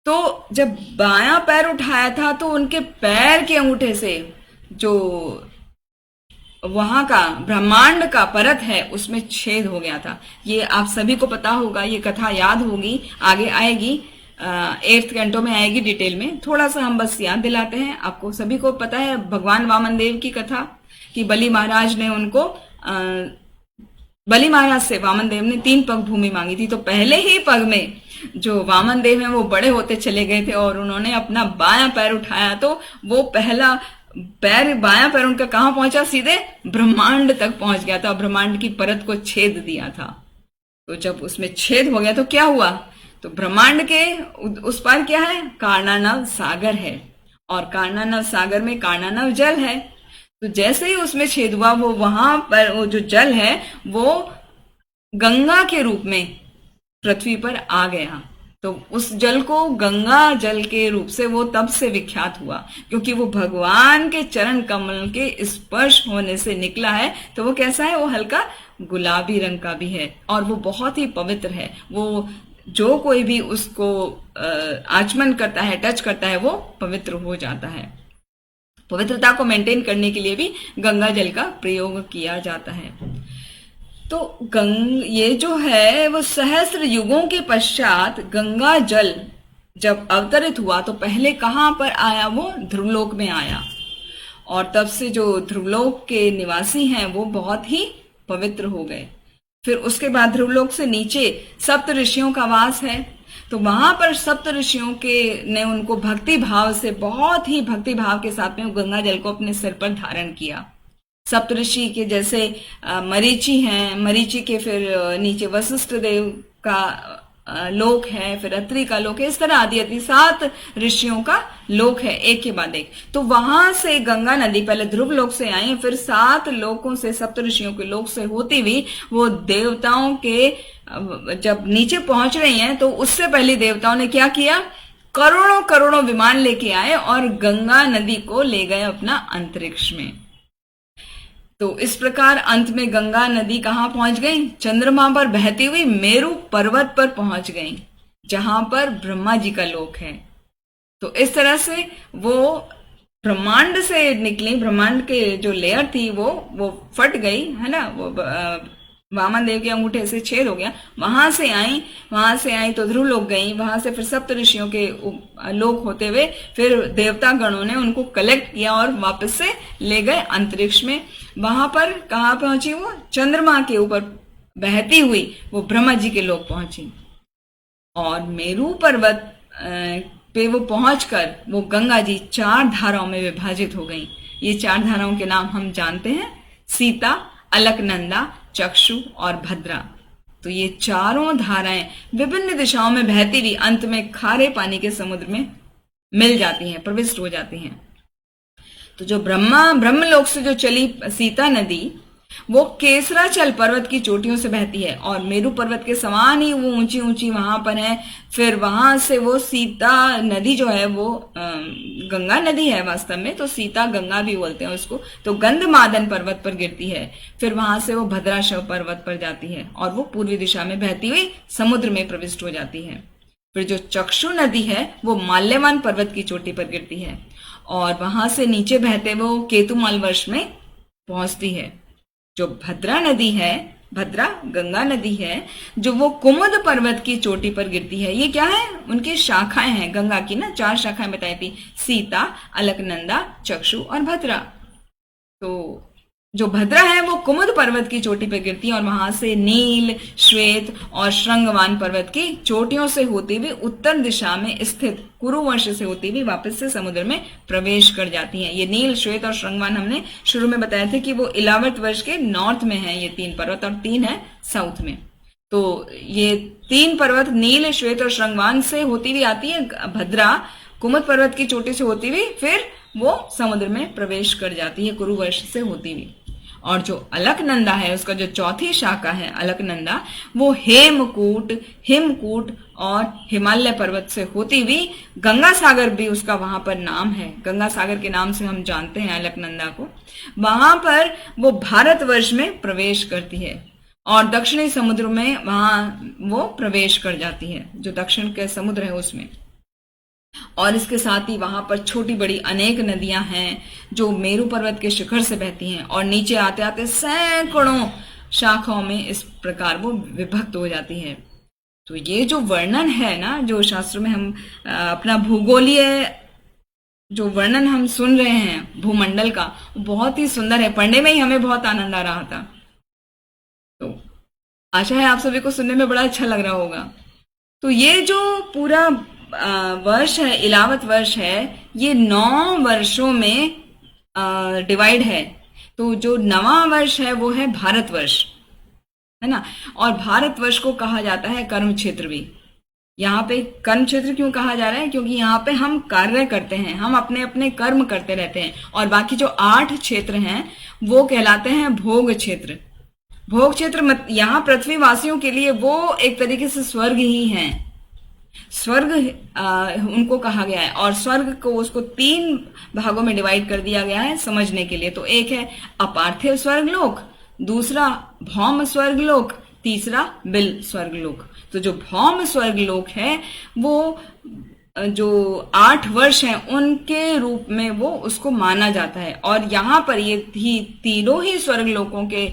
तो जब बायां पैर उठाया था तो उनके पैर के अंगूठे से जो वहां का ब्रह्मांड का परत है उसमें छेद हो गया था। ये आप सभी को पता होगा, ये कथा याद होगी, आगे आएगी 8th कैंटो में आएगी डिटेल में। थोड़ा सा हम बस याद दिलाते हैं आपको। सभी को पता है भगवान वामन देव की कथा कि बलि महाराज ने उनको बलि महाराज से वामन देव ने 3 पग भूमि मांगी थी। तो पहले ही पग में जो वामन देव हैं वो बड़े होते चले गए थे, और उन्होंने अपना बायां पैर उठाया तो वो पहला पैर, बायां पैर उनका कहां पहुंचा, सीधे ब्रह्मांड तक पहुंच गया था, ब्रह्मांड की परत को छेद दिया था। तो जब उसमें छेद हो गया तो क्या हुआ, तो ब्रह्मांड के उस पार क्या है, कारणानव सागर है, और कारणानव सागर में कारणानव जल है। तो जैसे ही उसमें छेद हुआ वो वहां पर वो जो जल है वो गंगा के रूप में पृथ्वी पर आ गया। तो उस जल को गंगा जल के रूप से वो तब से विख्यात हुआ, क्योंकि वो भगवान के चरण कमल के स्पर्श होने से निकला है। तो वो कैसा है, वो हल्का गुलाबी रंग का भी है, और वो बहुत ही पवित्र है। वो जो कोई भी उसको आचमन करता है, टच करता है, वो पवित्र हो जाता है। पवित्रता को मेंटेन करने के लिए भी गंगा जल का प्रयोग किया जाता है। तो ये जो है वो सहस्त्र युगों के पश्चात गंगा जल जब अवतरित हुआ तो पहले कहां पर आया, वो ध्रुवलोक में आया, और तब से जो ध्रुवलोक के निवासी हैं वो बहुत ही पवित्र हो गए। फिर उसके बाद ध्रुवलोक से नीचे सप्त ऋषियों का वास है। तो वहां पर सप्त ऋषियों के ने उनको भक्ति भाव से, बहुत ही भक्ति भाव के साथ में गंगा जल को अपने सिर पर धारण किया। सप्त ऋषि के जैसे मरीचि हैं, मरीचि के फिर नीचे वशिष्ठ देव का लोक है, फिर अत्रि का लोक है, इस तरह आदि आदि 7 ऋषियों का लोक है, एक के बाद एक। तो वहां से गंगा नदी पहले ध्रुव लोक से आई, फिर 7 लोकों से, सप्त ऋषियों के लोक से होती हुई वो देवताओं के जब नीचे पहुंच रही हैं तो उससे पहले देवताओं ने क्या किया, करोड़ों करोड़ों विमान लेके आए और गंगा नदी को ले गए अपना अंतरिक्ष में। तो इस प्रकार अंत में गंगा नदी कहां पहुंच गई, चंद्रमा पर बहती हुई मेरू पर्वत पर पहुंच गई, जहां पर ब्रह्मा जी का लोक है। तो इस तरह से वो ब्रह्मांड से निकली, ब्रह्मांड के जो लेयर थी वो फट गई, है ना, वो वामन देव के अंगूठे से छेद हो गया, वहां से आई तो ध्रुव लोक गई, वहां से फिर सप्त ऋषियों के लोक होते हुए फिर देवता गणों ने उनको कलेक्ट किया और वापस से ले गए अंतरिक्ष में। वहां पर कहाँ पहुंची, वो चंद्रमा के ऊपर बहती हुई वो ब्रह्मा जी के लोक पहुंची। और मेरू पर्वत पे वो पहुंचकर वो गंगा जी 4 धाराओं में विभाजित हो गई। ये 4 धाराओं के नाम हम जानते हैं, सीता, अलकनंदा, चक्षु और भद्रा। तो ये चारों धाराएं विभिन्न दिशाओं में बहती हुई अंत में खारे पानी के समुद्र में मिल जाती हैं, प्रविष्ट हो जाती हैं। तो जो ब्रह्मलोक से जो चली सीता नदी वो केसराचल पर्वत की चोटियों से बहती है और मेरू पर्वत के समान ही वो ऊंची ऊंची वहां पर है। फिर वहां से वो सीता नदी जो है वो गंगा नदी है वास्तव में, तो सीता गंगा भी बोलते हैं उसको। तो गंधमादन पर्वत पर गिरती है, फिर वहां से वो भद्राशव पर्वत पर जाती है और वो पूर्वी दिशा में बहती हुई समुद्र में प्रविष्ट हो जाती है। फिर जो चक्षु नदी है वो माल्यवान पर्वत की चोटी पर गिरती है और वहां से नीचे बहते वो केतुमाल वर्ष में पहुंचती है। जो भद्रा नदी है, भद्रा गंगा नदी है, जो वो कुमुद पर्वत की चोटी पर गिरती है। ये क्या है? उनकी शाखाएं हैं गंगा की ना, 4 शाखाएं बताई थी, सीता, अलकनंदा, चक्षु और भद्रा। तो जो भद्रा है वो कुमुद पर्वत की चोटी पर गिरती है और वहां से नील, श्वेत और श्रृंगवान पर्वत की चोटियों से होती हुई उत्तर दिशा में स्थित कुरुवंश से होती हुई वापस से समुद्र में प्रवेश कर जाती हैं। ये नील, श्वेत और श्रृंगवान हमने शुरू में बताया था कि वो इलावर्त वर्ष के नॉर्थ में है ये 3 पर्वत और 3 है साउथ में। तो ये 3 पर्वत नील, श्वेत और श्रृंगवान से होती हुई आती है भद्रा, कुमुद पर्वत की चोटी से होती हुई फिर वो समुद्र में प्रवेश कर जाती है कुरुवंश से होती हुई। और जो अलकनंदा है उसका जो चौथी शाखा है अलकनंदा, वो हेमकूट, हिमकूट और हिमालय पर्वत से होती हुई गंगा सागर भी उसका वहां पर नाम है, गंगा सागर के नाम से हम जानते हैं अलकनंदा को। वहां पर वो भारतवर्ष में प्रवेश करती है और दक्षिणी समुद्र में वहां वो प्रवेश कर जाती है, जो दक्षिण के समुद्र है उसमें। और इसके साथ ही वहां पर छोटी बड़ी अनेक नदियां हैं जो मेरू पर्वत के शिखर से बहती हैं और नीचे आते आते सैकड़ों शाखाओं में इस प्रकार वो विभक्त हो जाती है। तो ये जो वर्णन है ना, जो शास्त्रों में हम अपना भूगोलीय जो वर्णन हम सुन रहे हैं भूमंडल का, वो बहुत ही सुंदर है। पढ़ने में ही हमें बहुत आनंद आ रहा था। तो आशा है आप सभी को सुनने में बड़ा अच्छा लग रहा होगा। तो ये जो पूरा वर्ष है, इलावत वर्ष है, ये 9 वर्षों में डिवाइड है। तो जो 9वां वर्ष है वो है भारतवर्ष, है ना। और भारतवर्ष को कहा जाता है कर्म क्षेत्र भी। यहाँ पे कर्म क्षेत्र क्यों कहा जा रहा है? क्योंकि यहाँ पे हम कार्य करते हैं, हम अपने अपने कर्म करते रहते हैं। और बाकी जो 8 क्षेत्र हैं वो कहलाते हैं भोग क्षेत्र। भोग क्षेत्र यहाँ पृथ्वीवासियों के लिए वो एक तरीके से स्वर्ग ही है। स्वर्ग उनको कहा गया है और स्वर्ग को उसको 3 भागों में डिवाइड कर दिया गया है समझने के लिए। तो एक है अपार्थिव स्वर्गलोक, दूसरा भौम स्वर्गलोक, तीसरा बिल स्वर्गलोक। तो जो भौम स्वर्गलोक है वो जो 8 वर्ष हैं उनके रूप में वो उसको माना जाता है। और यहाँ पर ये तीनों ही स्वर्गलोकों के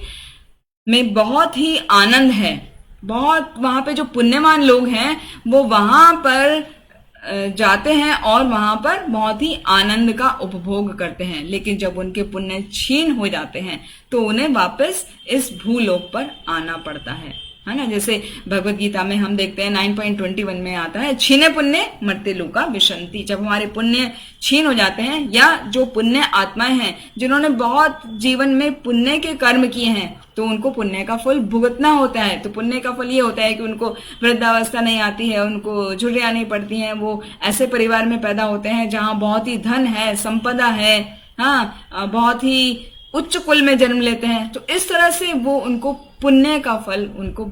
में बहुत ही आनंद है। बहुत वहां पे जो पुण्यवान लोग हैं वो वहां पर जाते हैं और वहां पर बहुत ही आनंद का उपभोग करते हैं। लेकिन जब उनके पुण्य क्षीण हो जाते हैं तो उन्हें वापस इस भूलोक पर आना पड़ता है ना। जैसे भगवत गीता में हम देखते हैं 9.21 में आता है, छीने पुण्य मरते लोका विशंति। जब हमारे पुण्य छीन हो जाते हैं या जो पुण्य आत्माएं हैं जिन्होंने बहुत जीवन में पुण्य के कर्म किए हैं तो उनको पुण्य का फल भुगतना होता है। तो पुण्य का फल ये होता है कि उनको वृद्धावस्था नहीं आती है, उनको झुर्रियां नहीं पड़ती हैं, वो ऐसे परिवार में पैदा होते हैं जहां बहुत ही धन है, संपदा है, हाँ, बहुत ही उच्च कुल में जन्म लेते हैं। तो इस तरह से वो उनको पुण्य का फल उनको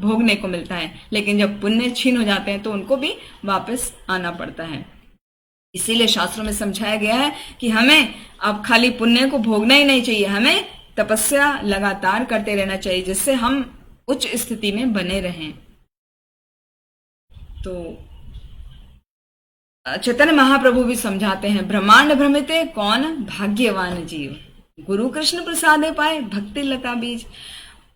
भोगने को मिलता है। लेकिन जब पुण्य छीन हो जाते हैं तो उनको भी वापस आना पड़ता है। इसीलिए शास्त्रों में समझाया गया है कि हमें अब खाली पुण्य को भोगना ही नहीं चाहिए, हमें तपस्या लगातार करते रहना चाहिए जिससे हम उच्च स्थिति में बने रहें। तो चैतन्य महाप्रभु भी समझाते हैं, ब्रह्मांड भ्रमिते कौन भाग्यवान जीव, गुरु कृष्ण प्रसादे पाए भक्ति लता बीज।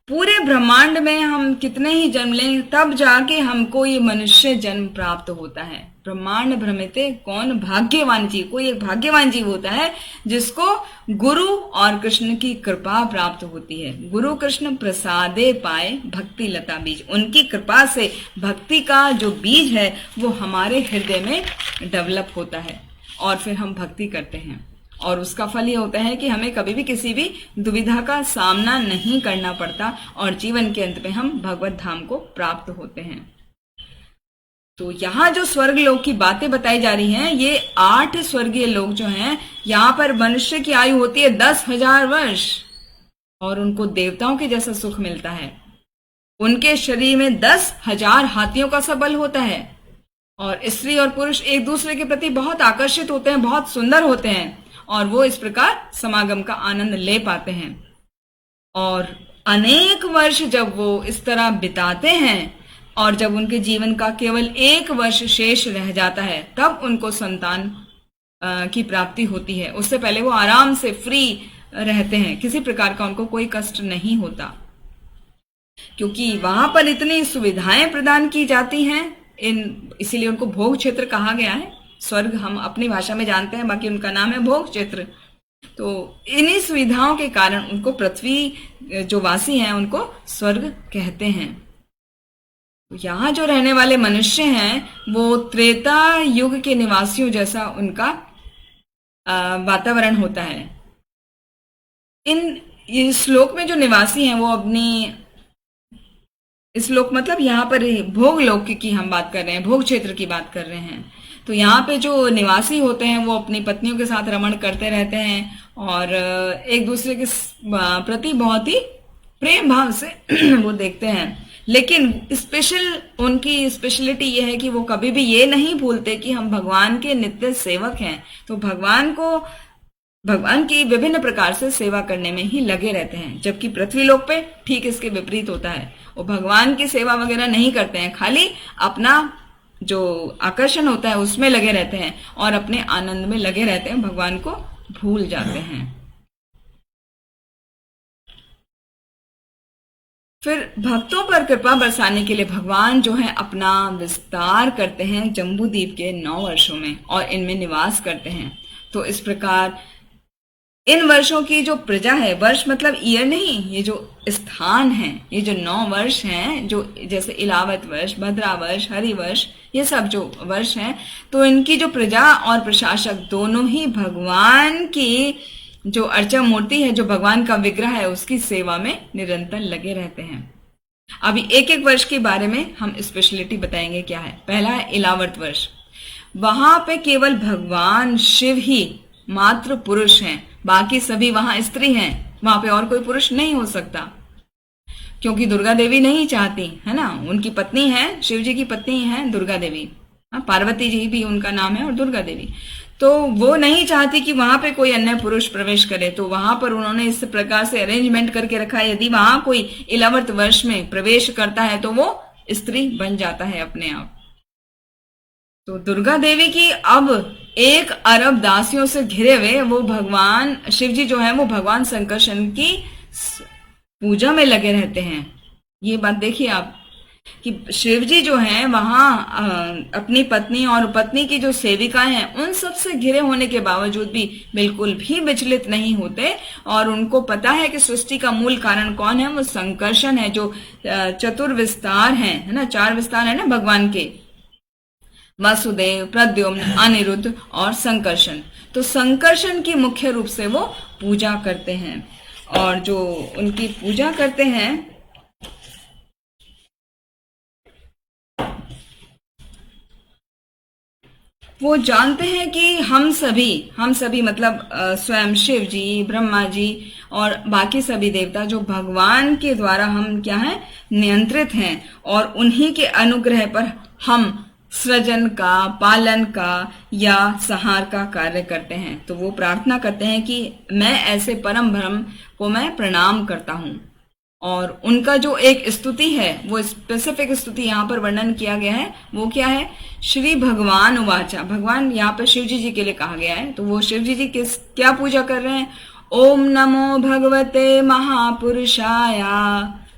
पूरे ब्रह्मांड में हम कितने ही जन्म लें तब जाके हमको ये मनुष्य जन्म प्राप्त होता है। ब्रह्मांड भ्रमिते कौन भाग्यवान जीव, कोई एक भाग्यवान जीव होता है जिसको गुरु और कृष्ण की कृपा प्राप्त होती है। गुरु कृष्ण प्रसादे पाए भक्ति लता बीज, उनकी कृपा से भक्ति का जो बीज है वो हमारे हृदय में डेवलप होता है और फिर हम भक्ति करते हैं, और उसका फल ये होता है कि हमें कभी भी किसी भी दुविधा का सामना नहीं करना पड़ता और जीवन के अंत में हम भगवत धाम को प्राप्त होते हैं। तो यहाँ जो स्वर्ग लोक की बातें बताई जा रही हैं, ये 8 स्वर्गीय लोक जो हैं, यहाँ पर मनुष्य की आयु होती है 10,000 वर्ष और उनको देवताओं के जैसा सुख मिलता है। उनके शरीर में 10,000 हाथियों का सा बल होता है और स्त्री और पुरुष एक दूसरे के प्रति बहुत आकर्षित होते हैं, बहुत सुंदर होते हैं और वो इस प्रकार समागम का आनंद ले पाते हैं। और अनेक वर्ष जब वो इस तरह बिताते हैं और जब उनके जीवन का केवल 1 वर्ष शेष रह जाता है तब उनको संतान की प्राप्ति होती है। उससे पहले वो आराम से फ्री रहते हैं, किसी प्रकार का उनको कोई कष्ट नहीं होता, क्योंकि वहां पर इतनी सुविधाएं प्रदान की जाती हैं। इसीलिए उनको भोग क्षेत्र कहा गया है। स्वर्ग हम अपनी भाषा में जानते हैं, बाकी उनका नाम है भोग क्षेत्र। तो इन्हीं सुविधाओं के कारण उनको पृथ्वी जो वासी हैं उनको स्वर्ग कहते हैं। तो यहाँ जो रहने वाले मनुष्य हैं वो त्रेता युग के निवासियों जैसा उनका वातावरण होता है। इस श्लोक में जो निवासी हैं वो अपनी, इस लोक मतलब यहाँ पर भोग लोक की हम बात कर रहे हैं, भोग क्षेत्र की बात कर रहे हैं। तो यहाँ पे जो निवासी होते हैं वो अपनी पत्नियों के साथ रमण करते रहते हैं और एक दूसरे के प्रति बहुत ही प्रेम भाव से वो देखते हैं। लेकिन उनकी स्पेशलिटी ये है कि वो कभी भी ये नहीं भूलते कि हम भगवान के नित्य सेवक हैं। तो भगवान की विभिन्न प्रकार से सेवा करने में ही लगे रहते हैं, जबकि पृथ्वी लोक पे ठीक इसके विपरीत होता है। वो भगवान की सेवा वगैरह नहीं करते हैं, खाली अपना जो आकर्षण होता है उसमें लगे रहते हैं और अपने आनंद में लगे रहते हैं, भगवान को भूल जाते हैं। फिर भक्तों पर कृपा बरसाने के लिए भगवान जो है अपना विस्तार करते हैं जम्बूद्वीप के 9 वर्षों में और इनमें निवास करते हैं। तो इस प्रकार इन वर्षों की जो प्रजा है, वर्ष मतलब ईयर नहीं, ये जो स्थान है, ये जो 9 वर्ष हैं, जो जैसे इलावत वर्ष, भद्रा वर्ष, हरि वर्ष, ये सब जो वर्ष हैं, तो इनकी जो प्रजा और प्रशासक दोनों ही भगवान की जो अर्चा मूर्ति है, जो भगवान का विग्रह है, उसकी सेवा में निरंतर लगे रहते हैं। अभी एक एक वर्ष के बारे में हम स्पेशलिटी बताएंगे क्या है। पहला है इलावर्त वर्ष। वहां पे केवल भगवान शिव ही मात्र पुरुष हैं, बाकी सभी वहां स्त्री हैं। वहां पे और कोई पुरुष नहीं हो सकता, क्योंकि दुर्गा देवी नहीं चाहती है ना, उनकी पत्नी है, शिव जी की पत्नी है दुर्गा देवी, पार्वती जी भी उनका नाम है और दुर्गा देवी। तो वो नहीं चाहती कि वहां पे कोई अन्य पुरुष प्रवेश करे, तो वहां पर उन्होंने इस प्रकार से अरेंजमेंट करके रखा है, यदि वहां कोई इलावर्त वर्ष में प्रवेश करता है तो वो स्त्री बन जाता है अपने आप। तो दुर्गा देवी की अब 1 अरब दासियों से घिरे हुए वो भगवान शिव जी जो है वो भगवान संकर्षण की पूजा में लगे रहते हैं। ये बात देखिए आप कि शिव जी जो हैं वहां अपनी पत्नी और पत्नी की जो सेविकाएं हैं उन सब से घिरे होने के बावजूद भी बिल्कुल भी विचलित नहीं होते और उनको पता है कि सृष्टि का मूल कारण कौन है, वो संकर्षण है, जो चतुर्विस्तार है ना, 4 विस्तार है ना भगवान के, वासुदेव, प्रद्युम्न, अनिरुद्ध और संकर्षण। तो संकर्षण की मुख्य रूप से वो पूजा करते हैं और जो उनकी पूजा करते हैं वो जानते हैं कि हम सभी मतलब स्वयं शिव जी, ब्रह्मा जी और बाकी सभी देवता जो भगवान के द्वारा हम क्या है नियंत्रित हैं और उन्हीं के अनुग्रह पर हम सृजन का, पालन का या संहार का कार्य करते हैं। तो वो प्रार्थना करते हैं कि मैं ऐसे परम ब्रह्म को मैं प्रणाम करता हूं। और उनका जो एक स्तुति है, वो स्पेसिफिक स्तुति यहाँ पर वर्णन किया गया है, वो क्या है, श्री भगवान उवाचा। भगवान यहाँ पर शिव जी के लिए कहा गया है, तो वो शिव जी क्या पूजा कर रहे हैं, ओम नमो भगवते महापुरुषाय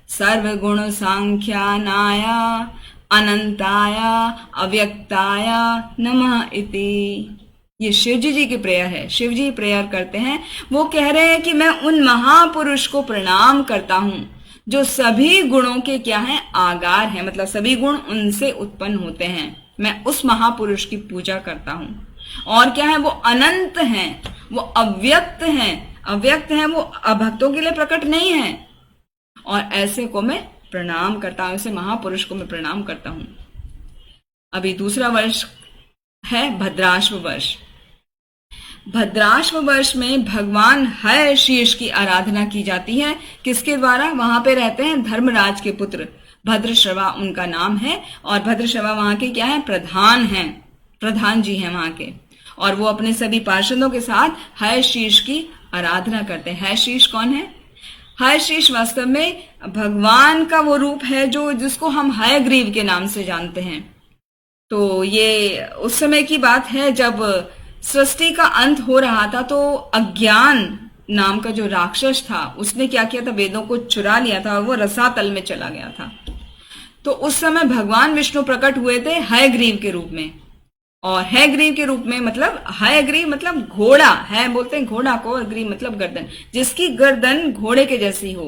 सर्वगुण सांख्यानाय अनंताय अव्यक्ताय नमः इति। ये शिव जी की प्रेयर है। शिव जी प्रेयर करते हैं, वो कह रहे हैं कि मैं उन महापुरुष को प्रणाम करता हूं जो सभी गुणों के क्या है, आगार है, मतलब सभी गुण उनसे उत्पन्न होते हैं। मैं उस महापुरुष की पूजा करता हूं। और क्या है, वो अनंत हैं, वो अव्यक्त हैं। अव्यक्त हैं, वो अभक्तों के लिए प्रकट नहीं है। और ऐसे को मैं प्रणाम करता हूं, ऐसे महापुरुष को मैं प्रणाम करता हूं। अभी दूसरा वर्ष है भद्राश्व वर्ष। भद्राश्व वर्ष में भगवान हयशीर्ष की आराधना की जाती है। किसके द्वारा? वहां पे रहते हैं धर्मराज के पुत्र, भद्रश्रवा उनका नाम है। और भद्रश्रवा वहां के क्या है, प्रधान हैं, प्रधान जी हैं वहां के। और वो अपने सभी पार्षदों के साथ हयशीर्ष की आराधना करते हैं। हयशीर्ष कौन है? हयशीर्ष वास्तव में भगवान का वो रूप है जो जिसको हम हयग्रीव के नाम से जानते हैं। तो ये उस समय की बात है जब सृष्टि का अंत हो रहा था, तो अज्ञान नाम का जो राक्षस था उसने क्या किया था, वेदों को चुरा लिया था और वो रसातल में चला गया था। तो उस समय भगवान विष्णु प्रकट हुए थे हयग्रीव के रूप में। और हयग्रीव के रूप में मतलब हयग्रीव मतलब घोड़ा है, बोलते हैं घोड़ा को, और ग्रीव मतलब गर्दन, जिसकी गर्दन घोड़े के जैसी हो।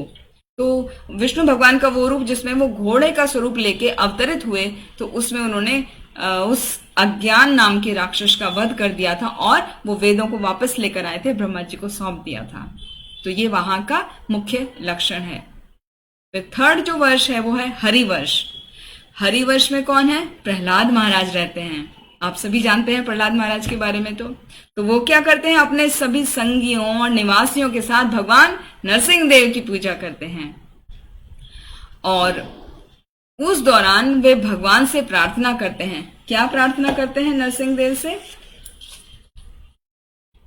तो विष्णु भगवान का वो रूप जिसमें वो घोड़े का स्वरूप लेके अवतरित हुए, तो उसमें उन्होंने उस अज्ञान नाम के राक्षस का वध कर दिया था और वो वेदों को वापस लेकर आए थे, ब्रह्मा जी को सौंप दिया था। तो ये वहां का मुख्य लक्षण है। फिर थर्ड जो वर्ष है वो है हरिवर्ष। हरिवर्ष में कौन है? प्रहलाद महाराज रहते हैं। आप सभी जानते हैं प्रहलाद महाराज के बारे में। तो वो क्या करते हैं, अपने सभी संगियों और निवासियों के साथ भगवान नरसिंह देव की पूजा करते हैं। और उस दौरान वे भगवान से प्रार्थना करते हैं। क्या प्रार्थना करते हैं नरसिंह देव से?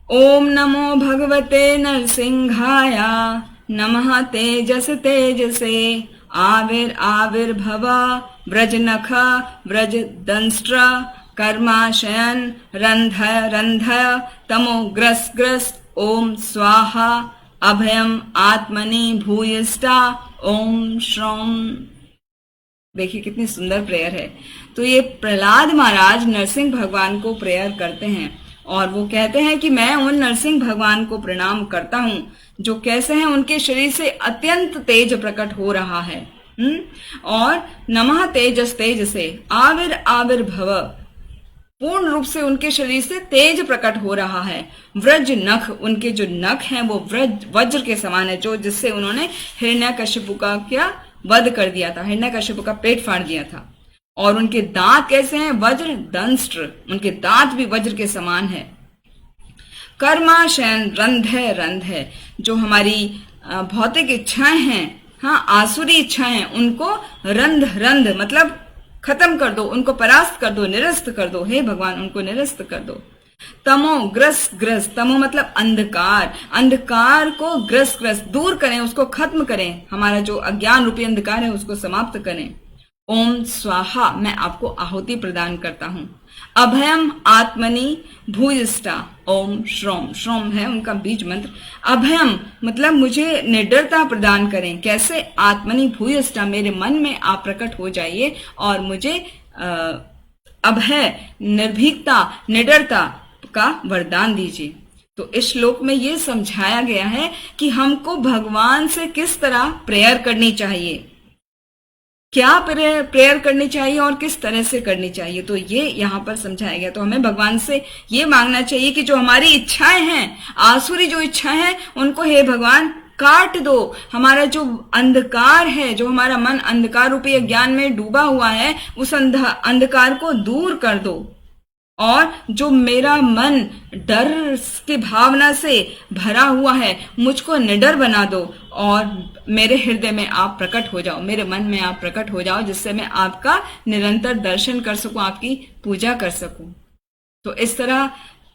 ओम नमो भगवते नरसिंहाय, नमः तेजस तेजसे, आविर्भव व्रज नख व्रज दंष्ट्र, कर्माशयन रंधय रंधय तमो ग्रस ग्रस, ओम स्वाहा अभयम आत्मनि भूयिष्ठा, ओम श्रौम। देखिए कितनी सुंदर प्रेयर है। तो ये प्रहलाद महाराज नरसिंह भगवान को प्रेयर करते हैं और वो कहते हैं कि मैं उन नरसिंह भगवान को प्रणाम करता हूं जो कैसे हैं, उनके शरीर से अत्यंत तेज प्रकट हो रहा है। और नमः तेजस तेज से, आविर्भव पूर्ण रूप से उनके शरीर से तेज प्रकट हो रहा है। व्रज नख, उनके जो नख हैं वो वज्र के समान है, जो जिससे उन्होंने हिरण्यकशिपु का क्या वध कर दिया था, हिरण्यकशिपु का पेट फाड़ दिया था। और उनके दांत कैसे हैं? वज्र दंष्ट्र, उनके दांत भी वज्र के समान है। कर्माशयन रंधय रंधय, जो हमारी भौतिक इच्छाएं हैं, हाँ आसुरी इच्छाएं, उनको रंध रंध मतलब खत्म कर दो, उनको परास्त कर दो, निरस्त कर दो। हे भगवान उनको निरस्त कर दो। तमो ग्रस ग्रस, तमो मतलब अंधकार, अंधकार को ग्रस ग्रस दूर करें, उसको खत्म करें, हमारा जो अज्ञान रूपी अंधकार है उसको समाप्त करें। ओम स्वाहा, मैं आपको आहुति प्रदान करता हूं। अभयम आत्मनि भूयिष्ठा, ओम श्रोम, श्रोम है उनका बीज मंत्र। अभयम मतलब मुझे निडरता प्रदान करें। कैसे? आत्मनि भूयिष्ठा, मेरे मन में आप प्रकट हो जाइए और मुझे अभय निर्भीकता निडरता का वरदान दीजिए। तो इस श्लोक में ये समझाया गया है कि हमको भगवान से किस तरह प्रेयर करनी चाहिए, क्या प्रेयर करनी चाहिए और किस तरह से करनी चाहिए। तो ये यहाँ पर समझाया गया। तो हमें भगवान से ये मांगना चाहिए कि जो हमारी इच्छाएं हैं, आसुरी जो इच्छाएं हैं, उनको हे भगवान काट दो। हमारा जो अंधकार है, जो हमारा मन अंधकार रूपी अज्ञान में डूबा हुआ है, उस अंधकार को दूर कर दो। और जो मेरा मन डर की भावना से भरा हुआ है, मुझको निडर बना दो और मेरे हृदय में आप प्रकट हो जाओ, मेरे मन में आप प्रकट हो जाओ, जिससे मैं आपका निरंतर दर्शन कर सकूं, आपकी पूजा कर सकूं। तो इस तरह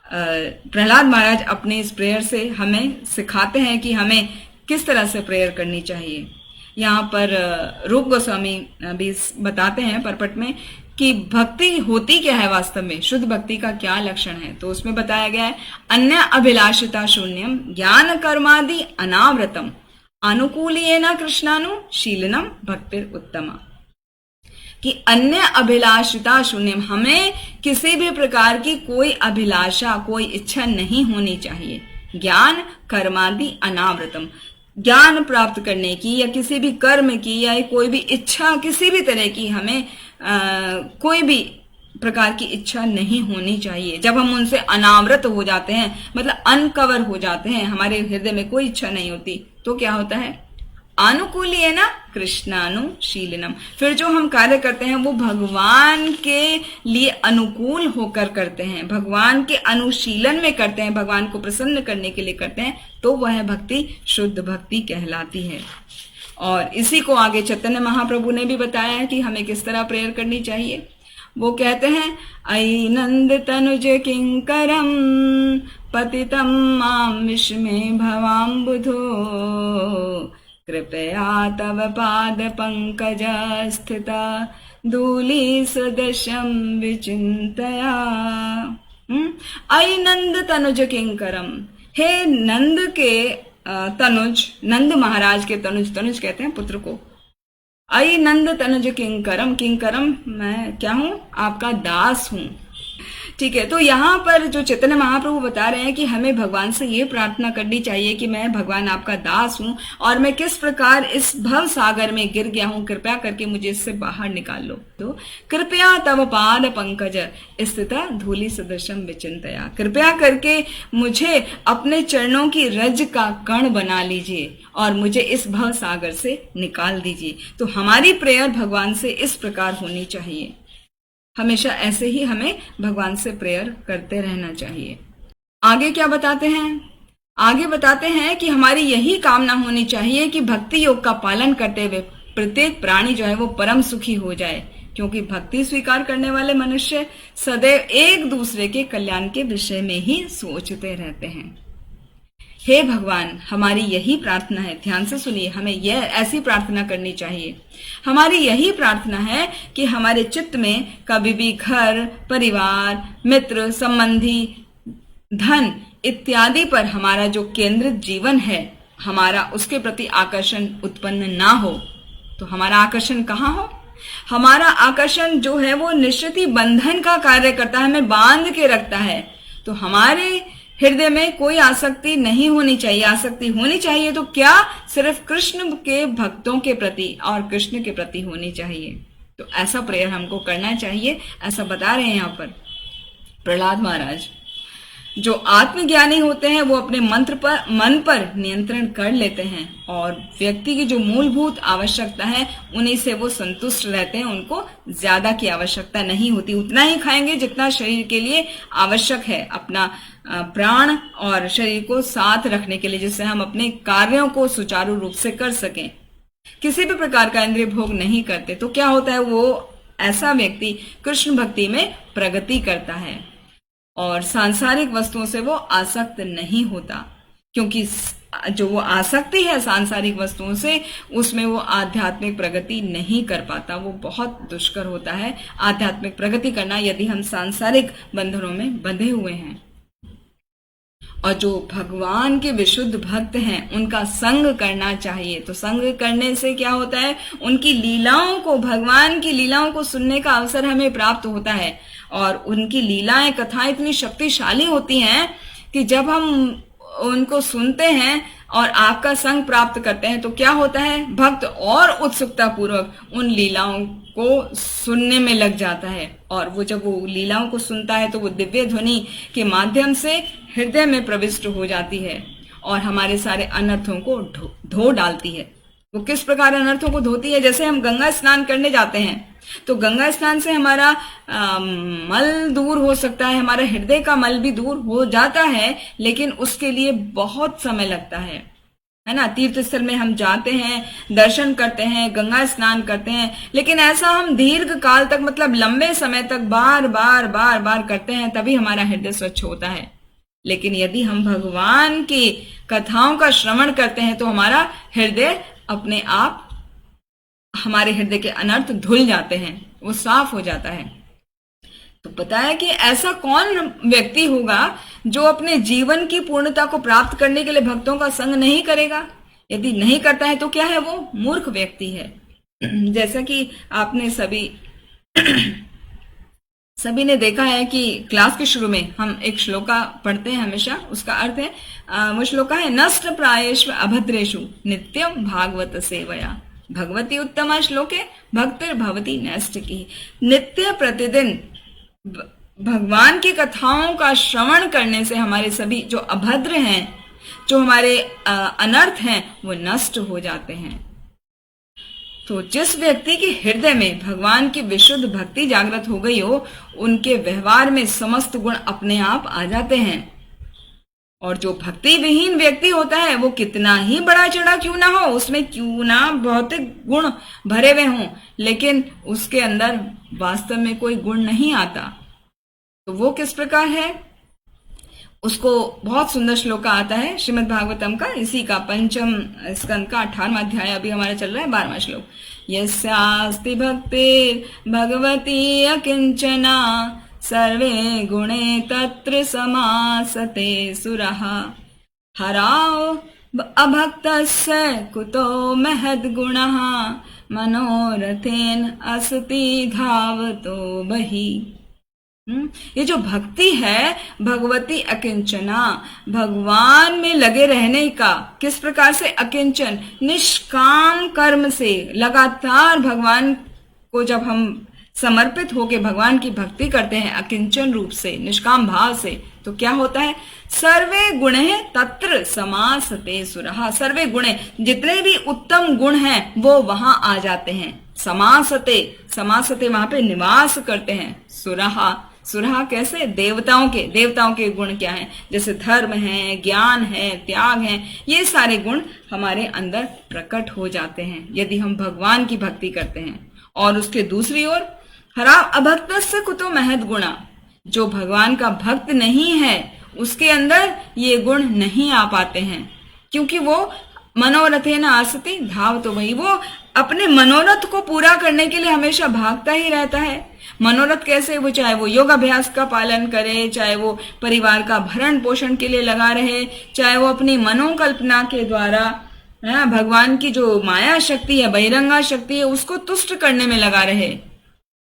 प्रहलाद महाराज अपनी इस प्रेयर से हमें सिखाते हैं कि हमें किस तरह से प्रेयर करनी चाहिए। यहाँ पर रूप गोस्वामी भी बताते हैं परपट में कि भक्ति होती क्या है वास्तव में, शुद्ध भक्ति का क्या लक्षण है। तो उसमें बताया गया है अन्य अभिलाषिता शून्यम ज्ञान कर्मादि अनावृतम अनुकूलेन कृष्णानुशीलनम भक्तिर उत्तमा, कि अन्य अभिलाषिता शून्यम, हमें किसी भी प्रकार की कोई अभिलाषा, कोई इच्छा नहीं होनी चाहिए। ज्ञान कर्मादि अनावृतम, ज्ञान प्राप्त करने की या किसी भी कर्म की या कोई भी इच्छा किसी भी तरह की हमें कोई भी प्रकार की इच्छा नहीं होनी चाहिए। जब हम उनसे अनावृत हो जाते हैं, मतलब अनकवर हो जाते हैं, हमारे हृदय में कोई इच्छा नहीं होती, तो क्या होता है? अनुकूलेन कृष्णानुशीलनम, फिर जो हम कार्य करते हैं वो भगवान के लिए अनुकूल होकर करते हैं, भगवान के अनुशीलन में करते हैं, भगवान को प्रसन्न करने के लिए करते हैं, तो वह भक्ति शुद्ध भक्ति कहलाती है। और इसी को आगे चैतन्य महाप्रभु ने भी बताया है कि हमें किस तरह प्रेयर करनी चाहिए। वो कहते हैं, अयि नंद तनुज किंकरम पतितम माम विस्मे भवाम्बुधो, कृपया तव पाद पंकज स्थिता धूलि सदृशम विचिंतया। अयि नंद तनुज किंकरम, हे नंद के तनुज, नंद महाराज के तनुज, तनुज कहते हैं पुत्र को। अयि नंद तनुज किंकरम, किंकरम मैं क्या हूं? आपका दास हूं। ठीक है, तो यहाँ पर जो चैतन्य महाप्रभु बता रहे हैं कि हमें भगवान से ये प्रार्थना करनी चाहिए कि मैं भगवान आपका दास हूं और मैं किस प्रकार इस भव सागर में गिर गया हूं, कृपया करके मुझे इससे बाहर निकाल लो। तो कृपया तव पाद पंकज स्थिता धूलि सदृशम विचिंतया, कृपया करके मुझे अपने चरणों की रज का कण बना लीजिए और मुझे इस भव सागर से निकाल दीजिए। तो हमारी प्रेयर भगवान से इस प्रकार होनी चाहिए, हमेशा ऐसे ही हमें भगवान से प्रेयर करते रहना चाहिए। आगे क्या बताते हैं? आगे बताते हैं कि हमारी यही कामना होनी चाहिए कि भक्ति योग का पालन करते हुए प्रत्येक प्राणी जो है वो परम सुखी हो जाए, क्योंकि भक्ति स्वीकार करने वाले मनुष्य सदैव एक दूसरे के कल्याण के विषय में ही सोचते रहते हैं। हे भगवान, हमारी यही प्रार्थना है, ध्यान से सुनिए, हमें यह ऐसी प्रार्थना करनी चाहिए। हमारी यही प्रार्थना है कि हमारे चित्त में कभी भी घर, परिवार, मित्र, संबंधी, धन इत्यादि पर हमारा जो केंद्रित जीवन है, हमारा उसके प्रति आकर्षण उत्पन्न ना हो। तो हमारा आकर्षण कहाँ हो? हमारा आकर्षण जो है वो निश्चित ही बंधन का कार्य करता है, हमें बांध के रखता है। तो हमारे हृदय में कोई आसक्ति नहीं होनी चाहिए। आसक्ति होनी चाहिए तो क्या? सिर्फ कृष्ण के भक्तों के प्रति और कृष्ण के प्रति होनी चाहिए। तो ऐसा प्रेयर हमको करना चाहिए, ऐसा बता रहे हैं यहाँ पर प्रहलाद महाराज। जो आत्मज्ञानी होते हैं वो अपने मन पर नियंत्रण कर लेते हैं और व्यक्ति की जो मूलभूत आवश्यकता है उन्हीं से वो संतुष्ट रहते हैं, उनको ज्यादा की आवश्यकता नहीं होती। उतना ही खाएंगे जितना शरीर के लिए आवश्यक है, अपना प्राण और शरीर को साथ रखने के लिए, जिससे हम अपने कार्यों को सुचारू रूप से कर सकें। किसी भी प्रकार का इंद्रिय भोग नहीं करते तो क्या होता है? वो ऐसा व्यक्ति कृष्ण भक्ति में प्रगति करता है और सांसारिक वस्तुओं से वो आसक्त नहीं होता, क्योंकि जो वो आसक्ति है सांसारिक वस्तुओं से, उसमें वो आध्यात्मिक प्रगति नहीं कर पाता। वो बहुत दुष्कर होता है आध्यात्मिक प्रगति करना यदि हम सांसारिक बंधनों में बंधे हुए हैं। और जो भगवान के विशुद्ध भक्त हैं उनका संग करना चाहिए। तो संग करने से क्या होता है? उनकी लीलाओं को, भगवान की लीलाओं को सुनने का अवसर हमें प्राप्त होता है और उनकी लीलाएं, कथाएं इतनी शक्तिशाली होती हैं कि जब हम उनको सुनते हैं और आपका संग प्राप्त करते हैं तो क्या होता है? भक्त और उत्सुकता पूर्वक उन लीलाओं को सुनने में लग जाता है और वो जब वो लीलाओं को सुनता है तो वो दिव्य ध्वनि के माध्यम से हृदय में प्रविष्ट हो जाती है और हमारे सारे अनर्थों को धो डालती है। वो किस प्रकार अनर्थों को धोती है? जैसे हम गंगा स्नान करने जाते हैं तो गंगा स्नान से हमारा मल दूर हो सकता है, हमारा हृदय का मल भी दूर हो जाता है, लेकिन उसके लिए बहुत समय लगता है ना। तीर्थ स्थल में हम जाते हैं, दर्शन करते हैं, गंगा स्नान करते हैं, लेकिन ऐसा हम दीर्घ काल तक, मतलब लंबे समय तक बार बार करते हैं, तभी हमारा हृदय स्वच्छ होता है। लेकिन यदि हम भगवान की कथाओं का श्रवण करते हैं तो हमारा हृदय अपने आप, हमारे हृदय के अनर्थ धुल जाते हैं, वो साफ हो जाता है। तो पता है कि ऐसा कौन व्यक्ति होगा जो अपने जीवन की पूर्णता को प्राप्त करने के लिए भक्तों का संग नहीं करेगा? यदि नहीं करता है तो क्या है, वो मूर्ख व्यक्ति है। जैसा कि आपने सभी ने देखा है कि क्लास के शुरू में हम एक श्लोका पढ़ते हैं हमेशा, उसका अर्थ है वो श्लोका है नष्ट प्रायेषु अभद्रेषु नित्यम भागवत सेवया भगवती उत्तमा श्लोके भक्तिर भवती नष्ट की। नित्य प्रतिदिन भगवान की कथाओं का श्रवण करने से हमारे सभी जो अभद्र हैं, जो हमारे अनर्थ हैं, वो नष्ट हो जाते हैं। तो जिस व्यक्ति के हृदय में भगवान की विशुद्ध भक्ति जागृत हो गई हो, उनके व्यवहार में समस्त गुण अपने आप आ जाते हैं। और जो भक्ति विहीन व्यक्ति होता है, वो कितना ही बड़ा चढ़ा क्यों ना हो, उसमें क्यों ना भौतिक गुण भरे हुए हों, लेकिन उसके अंदर वास्तव में कोई गुण नहीं आता, तो वो किस प्रकार है। उसको बहुत सुंदर श्लोक आता है श्रीमद् भागवतम का, इसी का 5वें स्कंद का 18वां अध्याय अभी हमारा चल रहा है, 12वां श्लोक। यस्यास्ति भक्तिर् भगवती अकिंचना सर्वे गुणे तत्र समासते सुरः हराओ अभक्तस्य कुतो महद्गुणः मनोरथेन असति धावतो बहि। ये जो भक्ति है भगवती अकिंचना, भगवान में लगे रहने का, किस प्रकार से अकिंचन, निष्काम कर्म से लगातार भगवान को जब हम समर्पित होके भगवान की भक्ति करते हैं अकिंचन रूप से, निष्काम भाव से, तो क्या होता है, सर्वे गुणे तत्र समासते सुरहा। सर्वे गुणे, जितने भी उत्तम गुण हैं वो वहां आ जाते हैं। समासते, समासते वहां पे निवास करते हैं। सुरहा, सुरहा कैसे, देवताओं के गुण क्या हैं, जैसे धर्म है, ज्ञान है, त्याग है, ये सारे गुण हमारे अंदर प्रकट हो जाते हैं यदि हम भगवान की भक्ति करते हैं। और उसके दूसरी ओर हरा अभक्तस्य कुतो महद गुणा, जो भगवान का भक्त नहीं है उसके अंदर ये गुण नहीं आ पाते हैं, क्योंकि वो मनोरथेन आसति धावतो बहि, वो अपने मनोरथ को पूरा करने के लिए हमेशा भागता ही रहता है। मनोरथ कैसे, वो चाहे वो योगाभ्यास का पालन करे, चाहे वो परिवार का भरण पोषण के लिए लगा रहे, चाहे वो अपनी मनोकल्पना के द्वारा भगवान की जो माया शक्ति है, बहिरंगा शक्ति है, उसको तुष्ट करने में लगा रहे।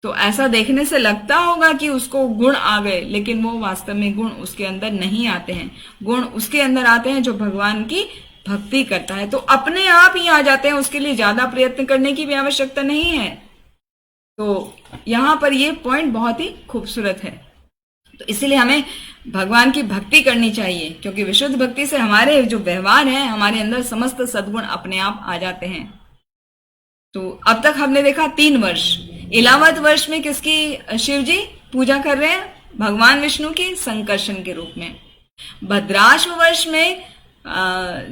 तो ऐसा देखने से लगता होगा कि उसको गुण आ गए, लेकिन वो वास्तव में गुण उसके अंदर नहीं आते हैं। गुण उसके अंदर आते हैं जो भगवान की भक्ति करता है, तो अपने आप ही आ जाते हैं, उसके लिए ज्यादा प्रयत्न करने की भी आवश्यकता नहीं है। तो यहाँ पर ये पॉइंट बहुत ही खूबसूरत है। तो इसीलिए हमें भगवान की भक्ति करनी चाहिए, क्योंकि विशुद्ध भक्ति से हमारे जो व्यवहार है, हमारे अंदर समस्त सद्गुण अपने आप आ जाते हैं। तो अब तक हमने देखा 3 वर्ष। 11वें वर्ष में किसकी शिव जी पूजा कर रहे हैं, भगवान विष्णु की संकर्षण के रूप में। भद्राश्व वर्ष में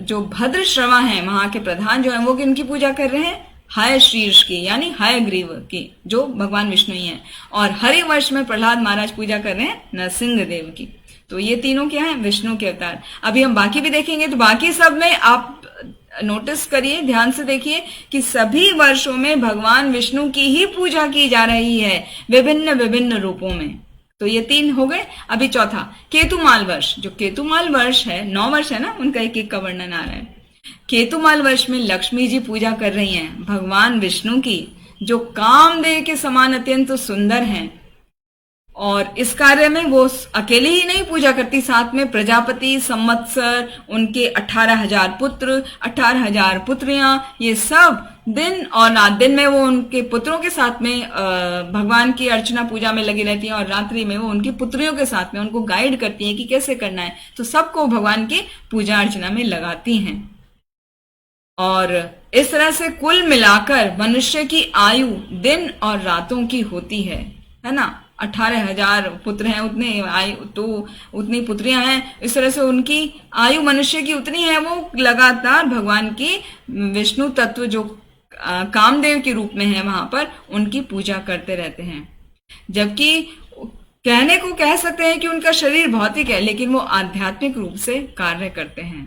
जो भद्र श्रवा है, वहां के प्रधान जो है, वो किनकी पूजा कर रहे हैं, हय शीर्ष की, यानी हयग्रीव की, जो भगवान विष्णु ही हैं। और हरि वर्ष में प्रहलाद महाराज पूजा कर रहे हैं नरसिंह देव की। तो ये तीनों क्या है, विष्णु के अवतार। अभी हम बाकी भी देखेंगे, तो बाकी सब में आप नोटिस करिए, ध्यान से देखिए कि सभी वर्षों में भगवान विष्णु की ही पूजा की जा रही है, विभिन्न विभिन्न रूपों में। तो ये 3 हो गए। अभी चौथा केतुमाल वर्ष, जो केतुमाल वर्ष है, 9 वर्ष है ना, उनका एक एक का वर्णन आ रहा है। केतुमाल वर्ष में लक्ष्मी जी पूजा कर रही हैं भगवान विष्णु की, जो कामदेव के समान अत्यंत सुंदर हैं। और इस कार्य में वो अकेले ही नहीं पूजा करती, साथ में प्रजापति, संवत्सर, उनके 18,000 पुत्र, 18,000 पुत्रियां, ये सब दिन और रात, दिन में वो उनके पुत्रों के साथ में भगवान की अर्चना पूजा में लगी रहती हैं, और रात्रि में वो उनकी पुत्रियों के साथ में उनको गाइड करती हैं कि कैसे करना है। तो सबको भगवान की पूजा अर्चना में लगाती हैं। और इस तरह से कुल मिलाकर मनुष्य की आयु दिन और रातों की होती है ना। 18,000 पुत्र हैं, उतने आयु, तो उतनी पुत्रियां हैं, इस तरह से उनकी आयु मनुष्य की उतनी है। वो लगातार भगवान की विष्णु तत्व जो कामदेव के रूप में है, वहां पर उनकी पूजा करते रहते हैं। जबकि कहने को कह सकते हैं कि उनका शरीर भौतिक है, लेकिन वो आध्यात्मिक रूप से कार्य करते हैं।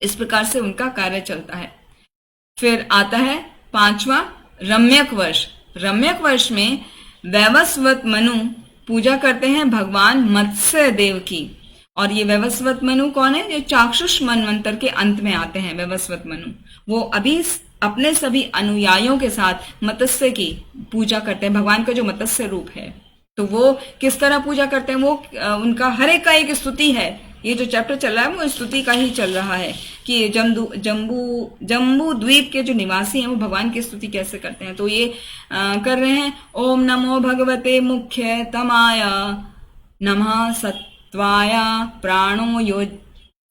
इस प्रकार से उनका कार्य चलता है। फिर आता है 5वां रम्यक वर्ष। रम्यक वर्ष में वैवस्वत मनु पूजा करते हैं भगवान मत्स्य देव की। और ये वैवस्वत मनु कौन है? जो चाक्षुष मनवंतर के अंत में आते हैं वैवस्वत मनु, वो अभी अपने सभी अनुयायियों के साथ मत्स्य की पूजा करते हैं, भगवान का जो मत्स्य रूप है। तो वो किस तरह पूजा करते हैं? वो उनका हर एक का एक स्तुति है। ये जो चैप्टर चल रहा है वो स्तुति का ही चल रहा है कि जम्बू द्वीप के जो निवासी हैं वो भगवान की स्तुति कैसे करते हैं। तो ये कर रहे हैं, ओम नमो भगवते मुख्य तमाय नमः सत्वाय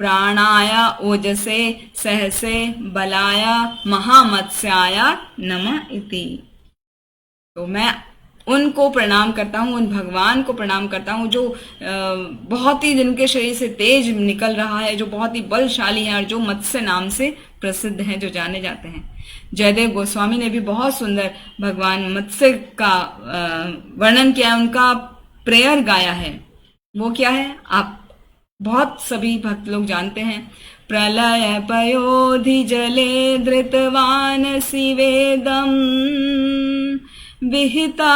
प्राणाय ओजसे सहसे बलाय महामत्स्याय नमः इति। तो मैं उनको प्रणाम करता हूँ, उन भगवान को प्रणाम करता हूँ जो बहुत ही जिनके शरीर से तेज निकल रहा है, जो बहुत ही बलशाली है और जो मत्स्य नाम से प्रसिद्ध हैं, जो जाने जाते हैं। जयदेव गोस्वामी ने भी बहुत सुंदर भगवान मत्स्य का वर्णन किया, उनका प्रेयर गाया है। वो क्या है? आप बहुत सभी भक्त लोग जानते हैं। प्रलय पयोधि जले धृतवान सिवेदम विहिता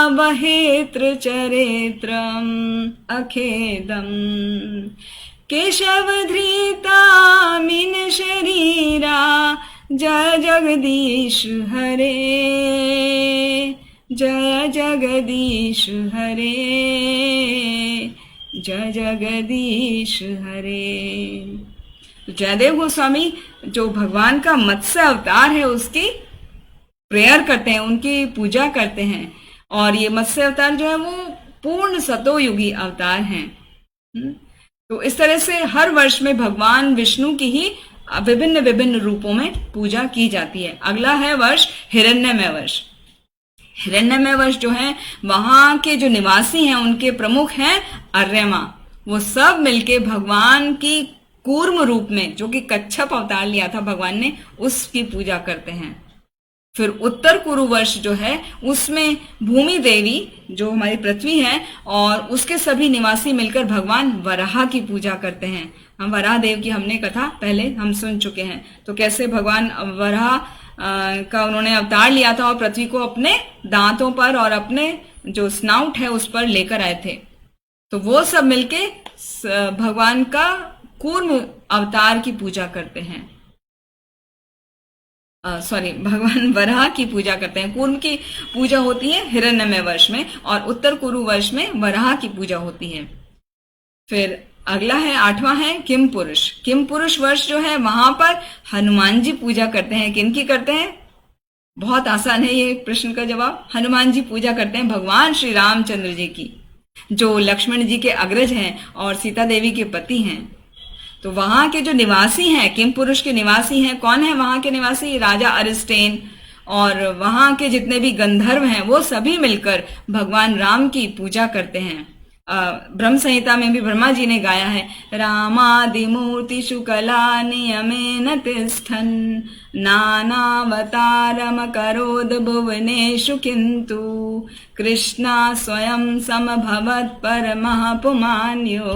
वहेत्र चरेत्रम अखेदम केशव धृता मीन शरीरा जय जगदीश हरे जय जगदीश हरे जय जगदीश हरे। तो जयदेव गोस्वामी जो भगवान का मत्स्य अवतार है उसकी प्रेयर करते हैं, उनकी पूजा करते हैं। और ये मत्स्य अवतार जो है वो पूर्ण सतोयुगी अवतार हैं। तो इस तरह से हर वर्ष में भगवान विष्णु की ही विभिन्न विभिन्न रूपों में पूजा की जाती है। अगला है वर्ष हिरण्यमय वर्ष। हिरण्यमय वर्ष जो है वहां के जो निवासी हैं उनके प्रमुख हैं अर्यमा। वो सब मिलके भगवान की कूर्म रूप में, जो कि कच्छप अवतार लिया था भगवान ने, उसकी पूजा करते हैं। फिर उत्तर कुरु वर्ष जो है उसमें भूमि देवी जो हमारी पृथ्वी है और उसके सभी निवासी मिलकर भगवान वराह की पूजा करते हैं। हम वराह देव की हमने कथा पहले हम सुन चुके हैं। तो कैसे भगवान वराह का उन्होंने अवतार लिया था और पृथ्वी को अपने दांतों पर और अपने जो स्नाउट है उस पर लेकर आए थे। तो वो सब मिलके भगवान का कूर्म अवतार की पूजा करते हैं। भगवान वराह की पूजा करते हैं। कूर्म की पूजा होती है हिरण्यमय वर्ष में और उत्तर कुरु वर्ष में वराह की पूजा होती है। फिर अगला है 8वां है किम पुरुष। किम पुरुष वर्ष जो है वहां पर हनुमान जी पूजा करते हैं। किनकी करते हैं? बहुत आसान है ये प्रश्न का जवाब। हनुमान जी पूजा करते हैं भगवान श्री रामचंद्र जी की, जो लक्ष्मण जी के अग्रज हैं और सीता देवी के पति हैं। तो वहां के जो निवासी हैं, किम पुरुष के निवासी हैं, कौन है वहां के निवासी? राजा अरिस्टेन और वहां के जितने भी गंधर्व हैं वो सभी मिलकर भगवान राम की पूजा करते हैं। ब्रह्म संहिता में भी ब्रह्मा जी ने गाया है, रामादि मूर्ति शुकला नियमेन तिष्ठन् नानावतारम करोद भुवनेषु किंतु कृष्णा स्वयं समभवत् परमः पुमान्यो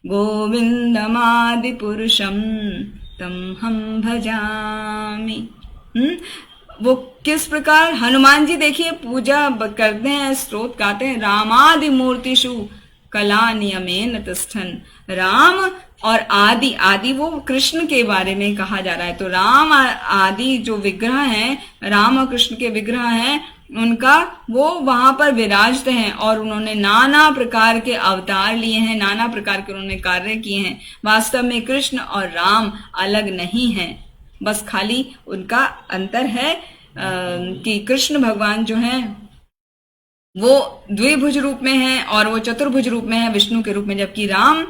गोविंदमादि पुरुषम तम हम भजामि। वो किस प्रकार हनुमान जी देखिए पूजा करते हैं, स्तोत्र गाते हैं, रामादि मूर्तिषु कला नियमेन तिष्ठन्। राम और आदि, आदि वो कृष्ण के बारे में कहा जा रहा है। तो राम आदि जो विग्रह हैं, राम और कृष्ण के विग्रह हैं, उनका वो वहां पर विराजते हैं और उन्होंने नाना प्रकार के अवतार लिए हैं, नाना प्रकार के उन्होंने कार्य किए हैं। वास्तव में कृष्ण और राम अलग नहीं हैं, बस खाली उनका अंतर है कि कृष्ण भगवान जो हैं वो द्विभुज रूप में हैं और वो चतुर्भुज रूप में है विष्णु के रूप में, जबकि राम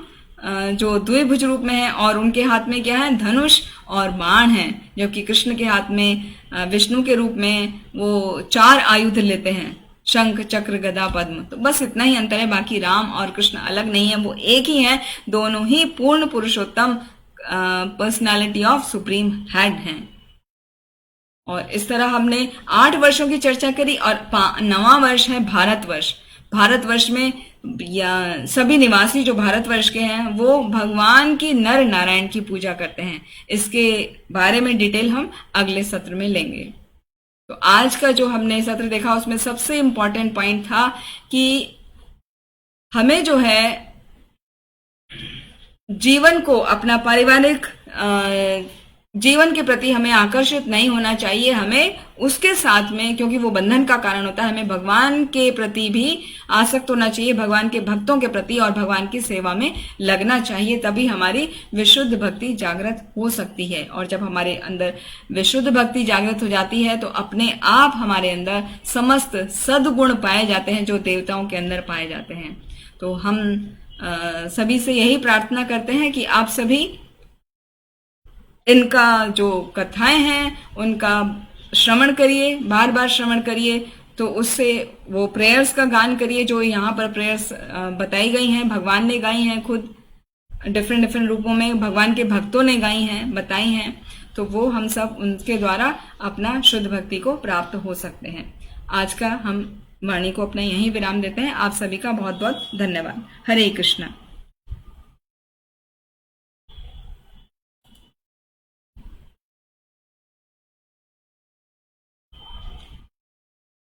जो द्विभुज रूप में है और उनके हाथ में क्या है? धनुष और बाण है, जबकि कृष्ण के हाथ में विष्णु के रूप में वो 4 आयुध लेते हैं, शंख चक्र गदा पद्म। तो बस इतना ही अंतर है, बाकी राम और कृष्ण अलग नहीं है, वो एक ही है। दोनों ही पूर्ण पुरुषोत्तम पर्सनालिटी ऑफ सुप्रीम हेड हैं। और इस तरह हमने 8 वर्षों की चर्चा करी और 9वां वर्ष है भारतवर्ष। भारतवर्ष में सभी निवासी जो भारतवर्ष के हैं वो भगवान की नर नारायण की पूजा करते हैं। इसके बारे में डिटेल हम अगले सत्र में लेंगे। तो आज का जो हमने सत्र देखा उसमें सबसे इंपॉर्टेंट पॉइंट था कि हमें जो है जीवन को, अपना पारिवारिक जीवन के प्रति हमें आकर्षित नहीं होना चाहिए। हमें उसके साथ में, क्योंकि वो बंधन का कारण होता है, हमें भगवान के प्रति भी आसक्त होना चाहिए, भगवान के भक्तों के प्रति, और भगवान की सेवा में लगना चाहिए। तभी हमारी विशुद्ध भक्ति जागृत हो सकती है। और जब हमारे अंदर विशुद्ध भक्ति जागृत हो जाती है तो अपने आप हमारे अंदर समस्त सद्गुण पाए जाते हैं जो देवताओं के अंदर पाए जाते हैं। तो हम सभी से यही प्रार्थना करते हैं कि आप सभी इनका जो कथाएं हैं उनका श्रवण करिए, बार बार श्रवण करिए, तो उससे वो प्रेयर्स का गान करिए जो यहाँ पर प्रेयर्स बताई गई हैं, भगवान ने गाई हैं, खुद डिफरेंट डिफरेंट रूपों में भगवान के भक्तों ने गाई हैं, बताई हैं। तो वो हम सब उनके द्वारा अपना शुद्ध भक्ति को प्राप्त हो सकते हैं। आज का हम वाणी को अपना यहीं विराम देते हैं। आप सभी का बहुत बहुत धन्यवाद। हरे कृष्णा।